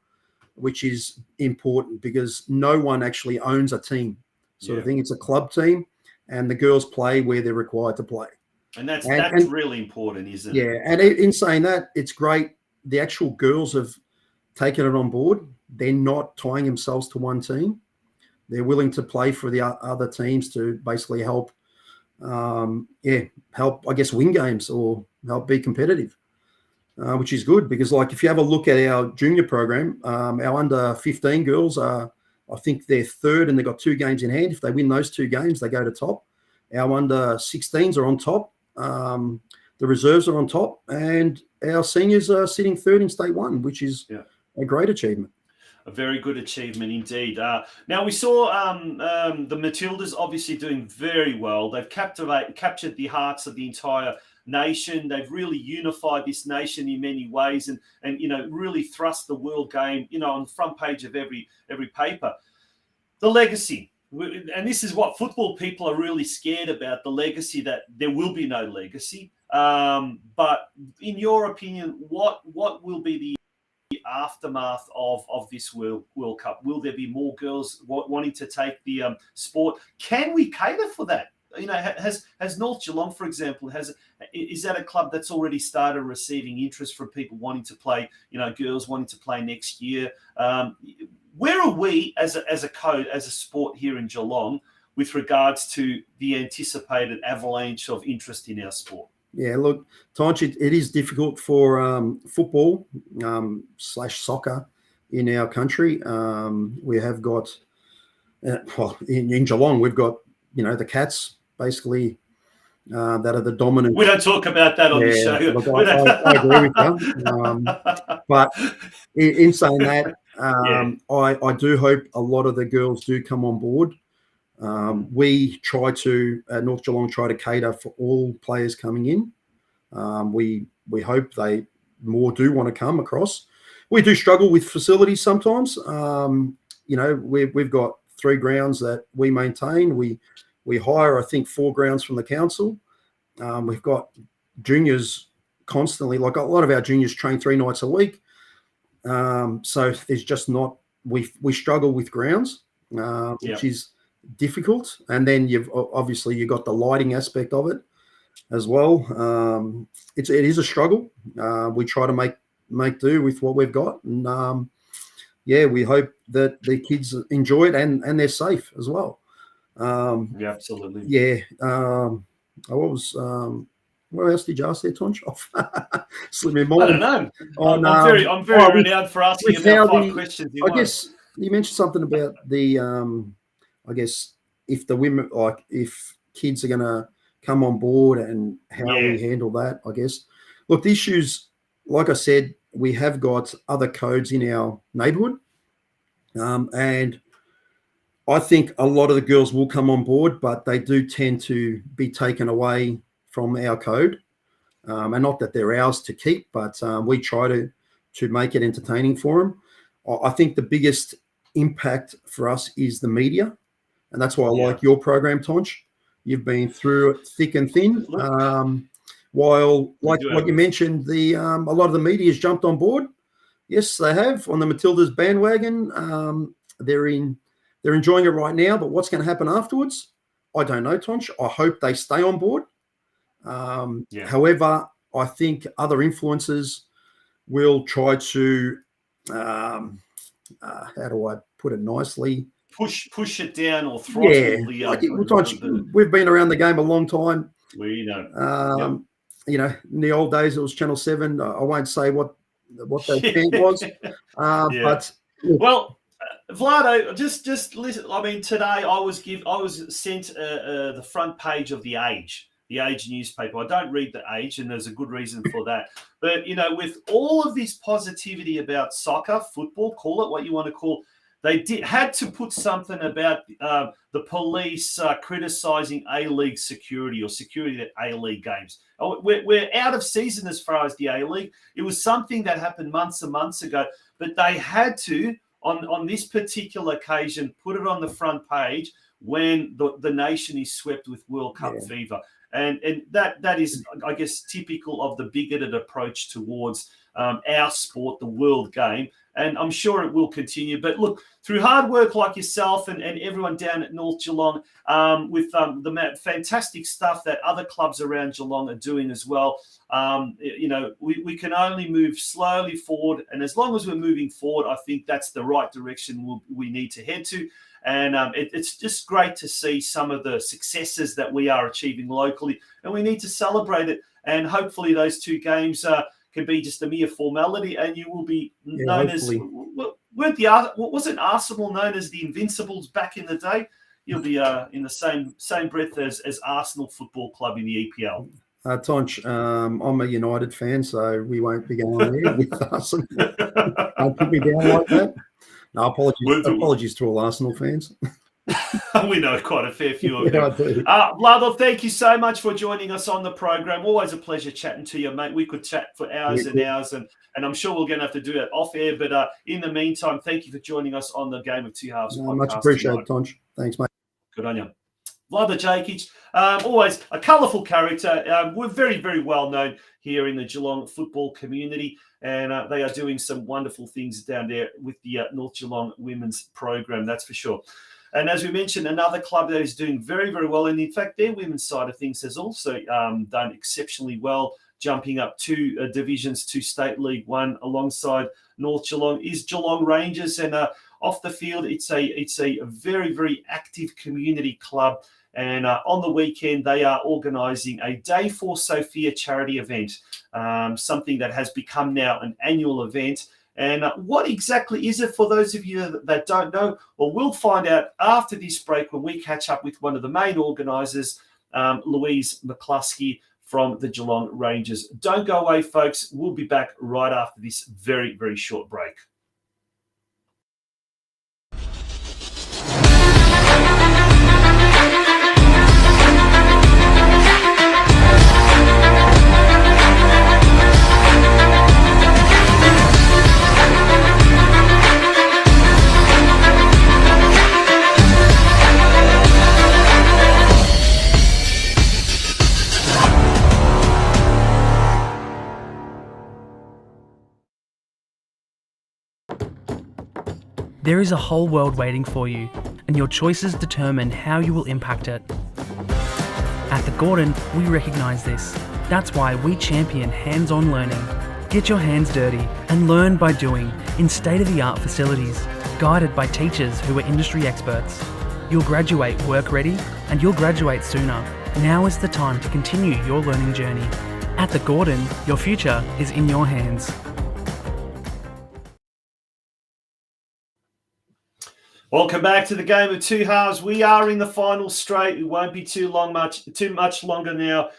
which is important because no one actually owns a team sort of thing. It's a club team, and the girls play where they're required to play. And that's really important, isn't it? Yeah, and in saying that, it's great. The actual girls have taken it on board. They're not tying themselves to one team. They're willing to play for the other teams to basically help, I guess, win games or help be competitive, which is good because, like, if you have a look at our junior program, our under 15 girls are, I think they're third and they've got 2 games in hand. If they win those 2 games, they go to top. Our under 16s are on top. The reserves are on top, and our seniors are sitting third in State 1, which is a great achievement. A very good achievement indeed. Now, we saw the Matildas obviously doing very well. They've captured the hearts of the entire nation. They've really unified this nation in many ways and really thrust the world game, on the front page of every paper. The legacy. And this is what football people are really scared about, the legacy, that there will be no legacy. But in your opinion, what will be the aftermath of this World Cup? Will there be more girls wanting to take the sport? Can we cater for that? Has North Geelong, for example, is that a club that's already started receiving interest from people wanting to play, girls wanting to play next year? Where are we as a code, as a sport here in Geelong with regards to the anticipated avalanche of interest in our sport? Yeah, look, Tonch, it is difficult for football / soccer in our country. We have got, well, in Geelong, we've got, the Cats basically that are the dominant. We don't talk about that on the show. Look, I agree with you. But in saying that, I do hope a lot of the girls do come on board. We try to, at North Geelong, try to cater for all players coming in. We hope more do want to come across. We do struggle with facilities sometimes. We've got 3 grounds that we maintain. We hire, I think, 4 grounds from the council. We've got juniors constantly. Like a lot of our juniors train 3 nights a week. So there's just not. We struggle with grounds, which is difficult. And then you've got the lighting aspect of it as well. It is a struggle. We try to make do with what we've got, and we hope that the kids enjoy it and they're safe as well. Absolutely. What else did you ask there, Tonch? Slip me I don't know. I'm very renowned for asking about 5 questions. I guess you mentioned something about the. I guess if the women, if kids are going to come on board and how we handle that. I guess. Look, the issues, like I said, we have got other codes in our neighbourhood, and I think a lot of the girls will come on board, but they do tend to be taken away from our code, and not that they're ours to keep, but we try to make it entertaining for them. I think the biggest impact for us is the media, and that's why I like your program, Tonch. You've been through it thick and thin. While, like you mentioned, a lot of the media has jumped on board. Yes, they have on the Matildas bandwagon. They're enjoying it right now, but what's going to happen afterwards? I don't know, Tonch. I hope they stay on board. However, I think other influencers will try to, how do I put it nicely? Push it down or throttle we've been around the game a long time. We know. In the old days, it was Channel 7. I won't say what the chant was. But well, Vlado, just listen. I mean, today I was sent the front page of the Age newspaper. I don't read the Age, and there's a good reason for that. But with all of this positivity about soccer, football, call it what you want to call, they had to put something about the police criticising A-League security or security at A-League games. We're out of season as far as the A-League. It was something that happened months and months ago, but they had to, on this particular occasion, put it on the front page when the nation is swept with World Cup fever. And that is, I guess, typical of the bigoted approach towards our sport, the world game. And I'm sure it will continue. But look, through hard work like yourself and everyone down at North Geelong, with the fantastic stuff that other clubs around Geelong are doing as well, we can only move slowly forward. And as long as we're moving forward, I think that's the right direction we need to head to. And it's just great to see some of the successes that we are achieving locally. And we need to celebrate it. And hopefully those 2 games can be just a mere formality, and you will be known hopefully. Wasn't Arsenal known as the Invincibles back in the day? You'll be in the same breath as Arsenal Football Club in the EPL. Tonch, I'm a United fan, so we won't be going there with Arsenal. Don't put me down like that. No, apologies to all Arsenal fans. We know quite a fair few of them. I do. Vlado, thank you so much for joining us on the program. Always a pleasure chatting to you, mate. We could chat for hours and hours, and I'm sure we're going to have to do it off air. But in the meantime, thank you for joining us on the Game of Two Halves podcast. Much appreciated, Tonch. Thanks, mate. Good on you. VLADO DZAJKIC, always a colourful character. We're very, very well known here in the Geelong football community, and they are doing some wonderful things down there with the North Geelong women's program, that's for sure. And as we mentioned, another club that is doing very, very well, and in fact, their women's side of things has also done exceptionally well, jumping up 2 divisions to State League One alongside North Geelong, is Geelong Rangers. And off the field, it's a very, very active community club. And on the weekend, they are organising a Beautiful Sophia charity event, something that has become now an annual event. And what exactly is it for those of you that don't know? Well, we'll find out after this break when we catch up with one of the main organisers, LOUISE McCLOSKEY from the Geelong Rangers. Don't go away, folks. We'll be back right after this very, very short break. There is a whole world waiting for you, and your choices determine how you will impact it. At the Gordon, we recognise this. That's why we champion hands-on learning. Get your hands dirty and learn by doing in state-of-the-art facilities, guided by teachers who are industry experts. You'll graduate work ready, and you'll graduate sooner. Now is the time to continue your learning journey. At the Gordon, your future is in your hands. Welcome back to the Game of Two Halves. We are in the final straight. It won't be too much longer now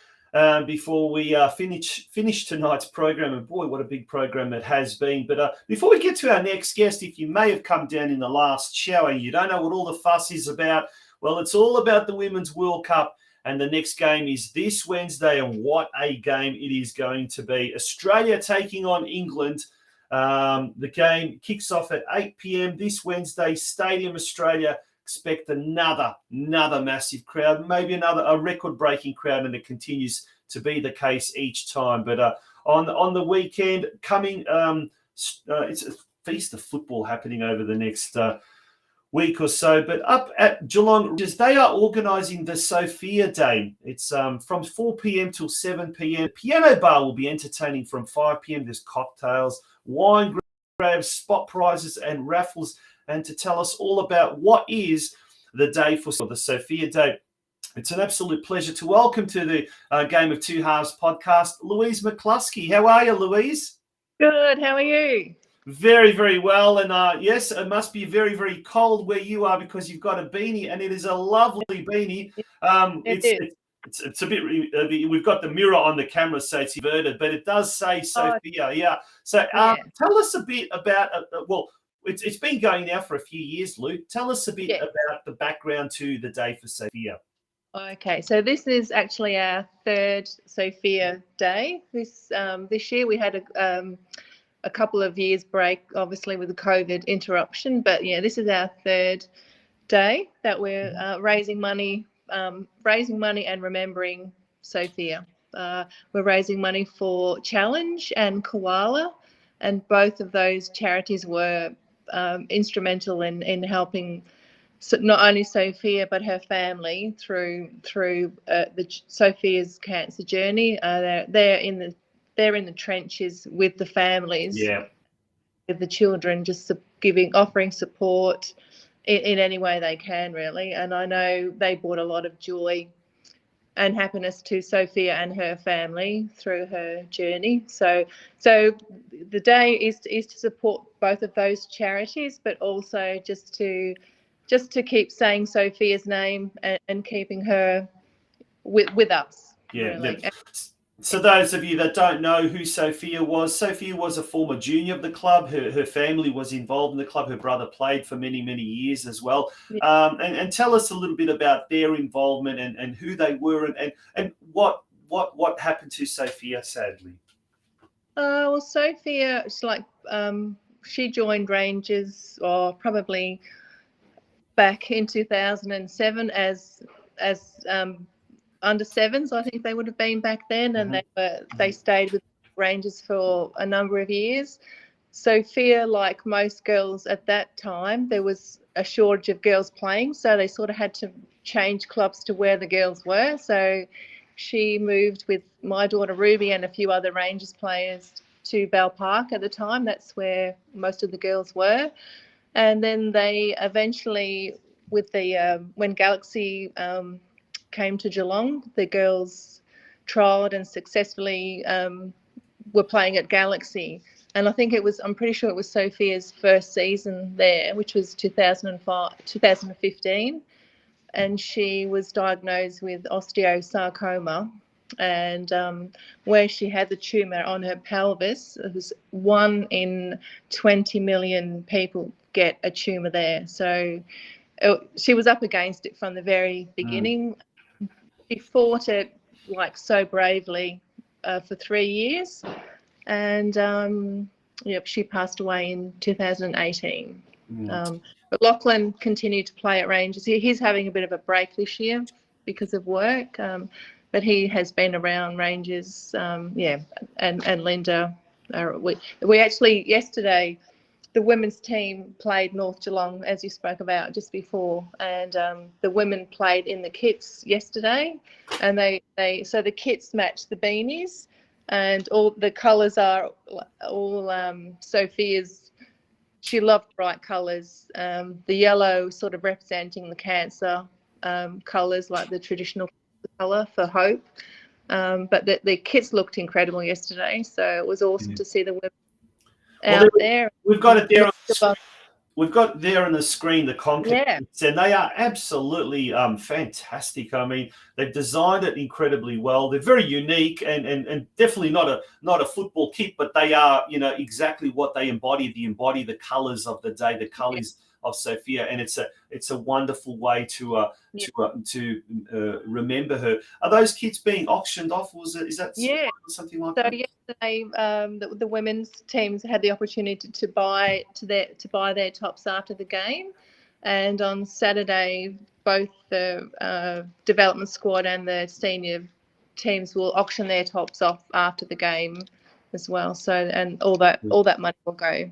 before we finish tonight's program. And boy, what a big program it has been. But before we get to our next guest, if you may have come down in the last show and you don't know what all the fuss is about, well, it's all about the Women's World Cup. And the next game is this Wednesday, and what a game it is going to be. Australia taking on England. The game kicks off at 8 p.m. this Wednesday. Stadium Australia. Expect another massive crowd, maybe a record-breaking crowd, and it continues to be the case each time. But on the weekend coming, it's a feast of football happening over the next week or so. But up at Geelong Rangers, they are organising the Sophia Day. It's from 4 p.m. till 7 p.m. Piano bar will be entertaining from 5 p.m. There's cocktails, wine grabs, spot prizes and raffles. And to tell us all about what is the day for the Sophia Day, it's an absolute pleasure to welcome to the Game of Two Halves podcast, LOUISE McCLOSKEY. How are you, LOUISE? Good. How are you? Very, very well. And yes, it must be very, very cold where you are because you've got a beanie, and it is a lovely beanie. It's a bit, we've got the mirror on the camera, so it's inverted, but it does say Sophia. Yeah. So tell us a bit about, it's been going now for a few years, Lou. Tell us a bit about the background to the Day for Sophia. Okay, so this is actually our third Sophia Day. This year we had a couple of years break, obviously with the COVID interruption, but yeah, this is our third day that we're raising money and remembering Sophia. We're raising money for Challenge and Koala, and both of those charities were instrumental in helping not only Sophia but her family through the Sophia's cancer journey. They're in the trenches with the families, with the children, just offering support in any way they can, really. And I know they brought a lot of joy and happiness to Sophia and her family through her journey. So the day is to support both of those charities, but also just to keep saying Sophia's name and keeping her with us. Yeah. Really. So those of you that don't know who Sophia was a former junior of the club. Her family was involved in the club. Her brother played for many, many years as well. And tell us a little bit about their involvement and who they were and what happened to Sophia, sadly. Well, Sophia, it's like she joined Rangers probably back in 2007 as under sevens, I think they would have been back then, and they stayed with Rangers for a number of years. Sophia, like most girls at that time, there was a shortage of girls playing, so they sort of had to change clubs to where the girls were. So she moved with my daughter Ruby and a few other Rangers players to Bell Park at the time. That's where most of the girls were. And then they eventually, with when Galaxy came to Geelong, the girls trialled and successfully were playing at Galaxy. and I think I'm pretty sure it was Sophia's first season there, which was 2015. And she was diagnosed with osteosarcoma. And where she had the tumour on her pelvis, it was 1 in 20 million people get a tumour there. So she was up against it from the very beginning. She fought it like so bravely for 3 years, and she passed away in 2018. But Lachlan continued to play at Rangers. He's having a bit of a break this year because of work, but he has been around Rangers. And Linda, we actually yesterday, the women's team played North Geelong, as you spoke about just before, and the women played in the kits yesterday, and so the kits match the beanies, and all the colours are all Sophia's. She loved bright colours. The yellow sort of representing the cancer colours, like the traditional colour for hope. But the kits looked incredible yesterday, so it was awesome to see the women out there. We've got it there. We've got there on the screen the concepts, and they are absolutely fantastic. I mean, they've designed it incredibly well. They're very unique and definitely not a football kit, but they are, exactly what they embody. They embody the colours of the day, the colours of Sophia, and it's a wonderful way to remember her. Are those kits being auctioned off? Is that something like that? Yesterday, the women's teams had the opportunity to buy their tops after the game, and on Saturday, both the development squad and the senior teams will auction their tops off after the game as well. So, and all that money will go.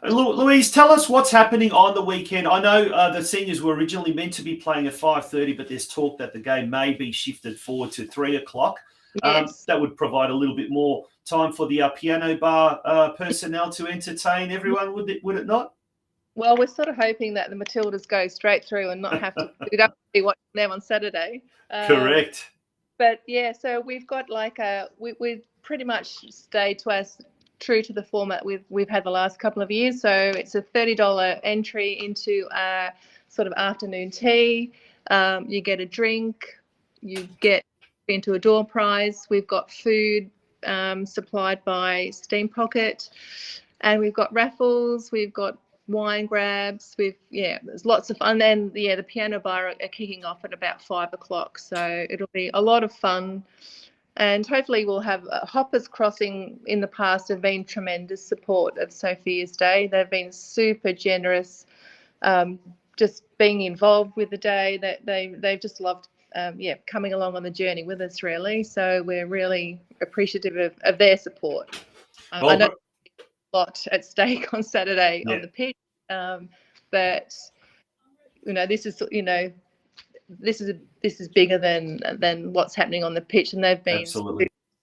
Louise, tell us what's happening on the weekend. I know the seniors were originally meant to be playing at 5:30, but there's talk that the game may be shifted forward to 3 o'clock. Yes. That would provide a little bit more time for the piano bar personnel to entertain everyone, would it not? Well, we're sort of hoping that the Matildas go straight through and not have to be watching them on Saturday. Correct. But yeah, so we've got we pretty much stayed true to the format we've had the last couple of years. So it's a $30 entry into a sort of afternoon tea. You get a drink, you get into a door prize. We've got food supplied by Steam Pocket, and we've got raffles. We've got wine grabs. There's lots of fun. And then the piano bar are kicking off at about 5 o'clock. So it'll be a lot of fun. And hopefully we'll have Hoppers Crossing in the past have been tremendous support of Sophia's Day. They've been super generous, just being involved with the day. That they've just loved, coming along on the journey with us, really. So we're really appreciative of their support. I know a lot at stake on Saturday on the pitch, but this is bigger than what's happening on the pitch, and they've been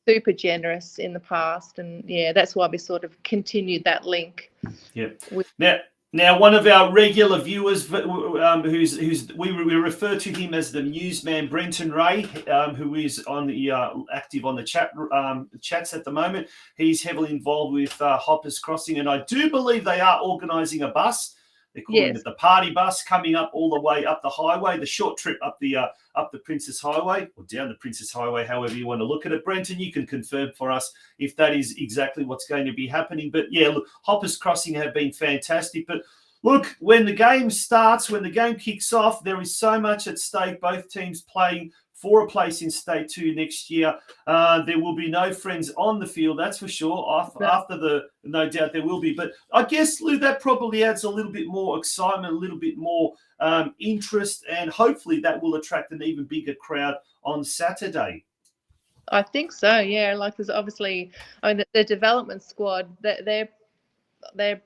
super generous in the past, and that's why we sort of continued that link. Now one of our regular viewers, we refer to him as the newsman, Brenton Ray, who is on the active on the chats at the moment. He's heavily involved with Hoppers Crossing, and I do believe they are organising a bus. They're calling it the party bus, coming up all the way up the highway, the short trip up the Princess Highway, or down the Princess Highway, however you want to look at it. Brenton, you can confirm for us if that is exactly what's going to be happening. But look, Hoppers Crossing have been fantastic. But look, when the game starts, when the game kicks off, there is so much at stake. Both teams playing for a place in State 2 next year. There will be no friends on the field, that's for sure. No doubt there will be. But I guess, Lou, that probably adds a little bit more excitement, a little bit more interest, and hopefully that will attract an even bigger crowd on Saturday. I think so, yeah. Like, there's obviously, the development squad, they're I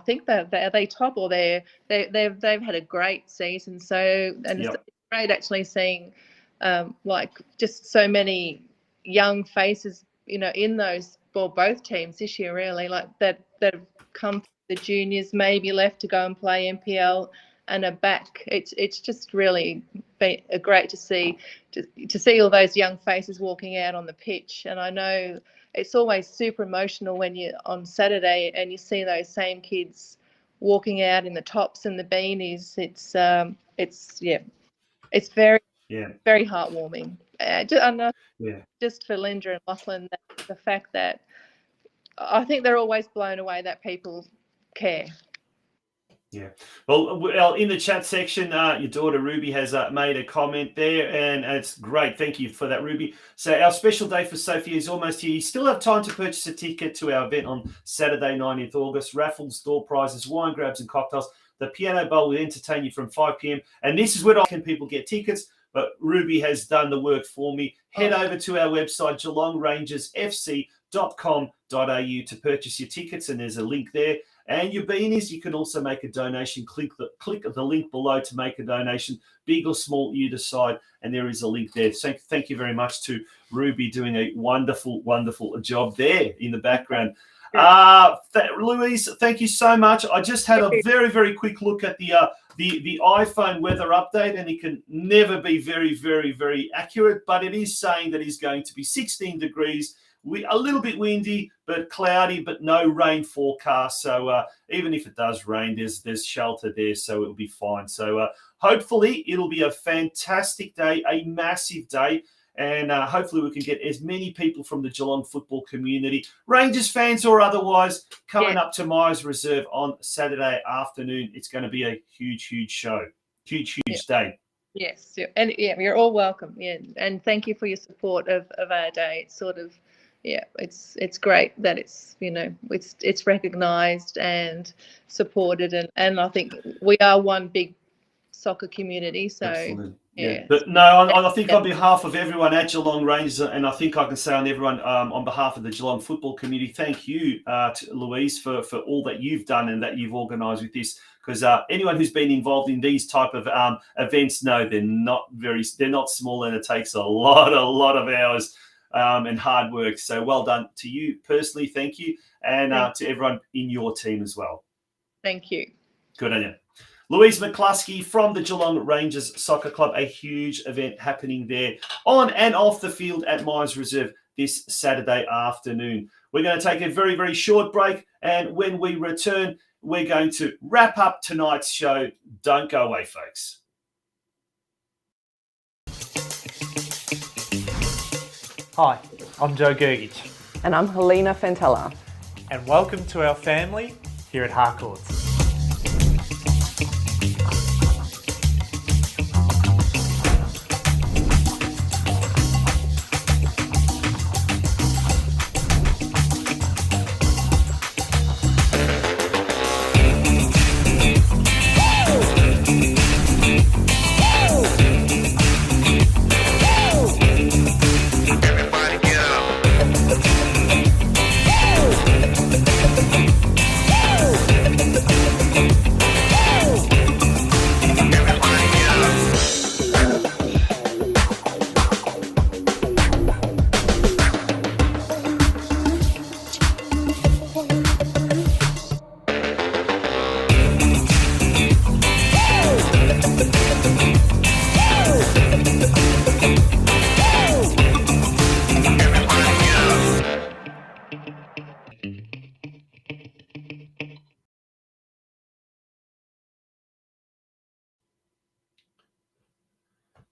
think they top, or they've had a great season. So, and it's great actually seeing just so many young faces, in those both teams this year, really, like that have come from the juniors, maybe left to go and play NPL and are back. It's just really been great to see all those young faces walking out on the pitch. And I know it's always super emotional when you're on Saturday and you see those same kids walking out in the tops and the beanies. It's very very heartwarming. Just for Linda and Lachlan, the fact that I think they're always blown away that people care. Yeah. Well, in the chat section, your daughter Ruby has made a comment there, and it's great. Thank you for that, Ruby. So our special day for Sophia is almost here. You still have time to purchase a ticket to our event on Saturday, 19th August. Raffles, door prizes, wine grabs and cocktails. The piano bowl will entertain you from 5 p.m. And this is where people get tickets, but Ruby has done the work for me. Head over to our website, GeelongRangersFC.com.au to purchase your tickets, and there's a link there. And your beanies, you can also make a donation. Click the link below to make a donation. Big or small, you decide. And there is a link there. So thank you very much to Ruby doing a wonderful, wonderful job there in the background. Louise, thank you so much. I just had a very, very quick look at the iPhone weather update, and it can never be very, very, very accurate, but it is saying that it's going to be 16 degrees. A little bit windy, but cloudy, but no rain forecast. So even if it does rain, there's shelter there, so it'll be fine. So hopefully it'll be a fantastic day, a massive day, and hopefully we can get as many people from the Geelong football community, Rangers fans or otherwise, coming up to Myers Reserve on Saturday afternoon. It's going to be a huge, huge show, huge day. Yes, and you're all welcome. Yeah, and thank you for your support of our day. It's sort of. Yeah, it's great that it's it's recognised and supported, and I think we are one big soccer community. So absolutely. But no, I think on behalf of everyone at Geelong Rangers, and I think I can say on everyone on behalf of the Geelong football community, thank you, to Louise, for all that you've done and that you've organised with this. Because anyone who's been involved in these type of events know they're not small, and it takes a lot of hours. And hard work. So well done to you personally. Thank you. And to everyone in your team as well. Thank you. Good on you. Louise McCLOSKEY from the Geelong Rangers Soccer Club, a huge event happening there on and off the field at Myers Reserve this Saturday afternoon. We're going to take a very, very short break. And when we return, we're going to wrap up tonight's show. Don't go away, folks. Hi, I'm Joe Gergic. And I'm Helena Fantella. And welcome to our family here at Harcourts.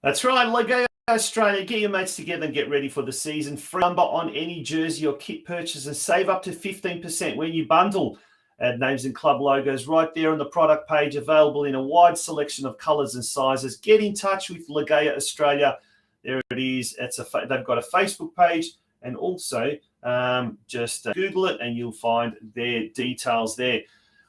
That's right, Lego Australia. Get your mates together and get ready for the season. Free number on any jersey or kit purchase and save up to 15% when you bundle. Add names and club logos right there on the product page, available in a wide selection of colours and sizes. Get in touch with Legaya Australia. There it is. They've got a Facebook page, and also just Google it and you'll find their details there.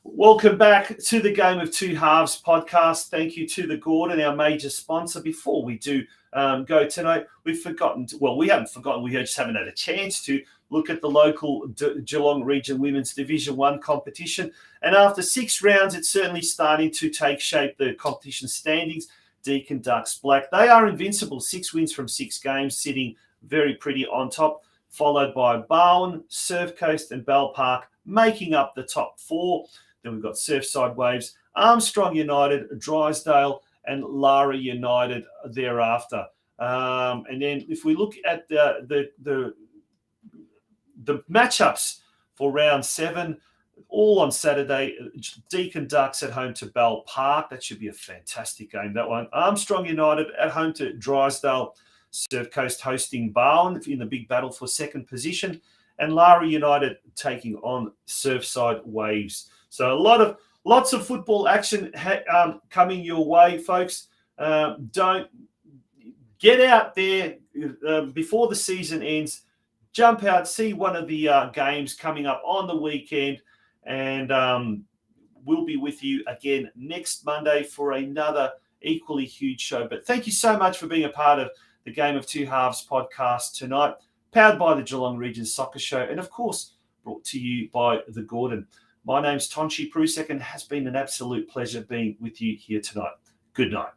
Welcome back to the Game of Two Halves podcast. Thank you to the Gordon, our major sponsor. Before we do go tonight, we haven't forgotten, we just haven't had a chance to look at the local Geelong Region Women's Division 1 competition. And after 6 rounds, it's certainly starting to take shape, the competition standings. Deakin Ducks Black, they are invincible. 6 wins from 6 games, sitting very pretty on top, followed by Barwon, Surf Coast and Bell Park, making up the top 4. Then we've got Surfside Waves, Armstrong United, Drysdale, and Lara United thereafter. And then if we look at the the matchups for round 7, all on Saturday. Deakin Ducks at home to Bell Park. That should be a fantastic game, that one. Armstrong United at home to Drysdale. Surf Coast hosting Barwon in the big battle for second position. And Lara United taking on Surfside Waves. So lots of football action coming your way, folks. Don't get out there before the season ends. Jump out, see one of the games coming up on the weekend, and we'll be with you again next Monday for another equally huge show. But thank you so much for being a part of the Game of Two Halves podcast tonight, powered by the Geelong Regions Soccer Show, and of course, brought to you by The Gordon. My name's Tonchi Prusek, and it has been an absolute pleasure being with you here tonight. Good night.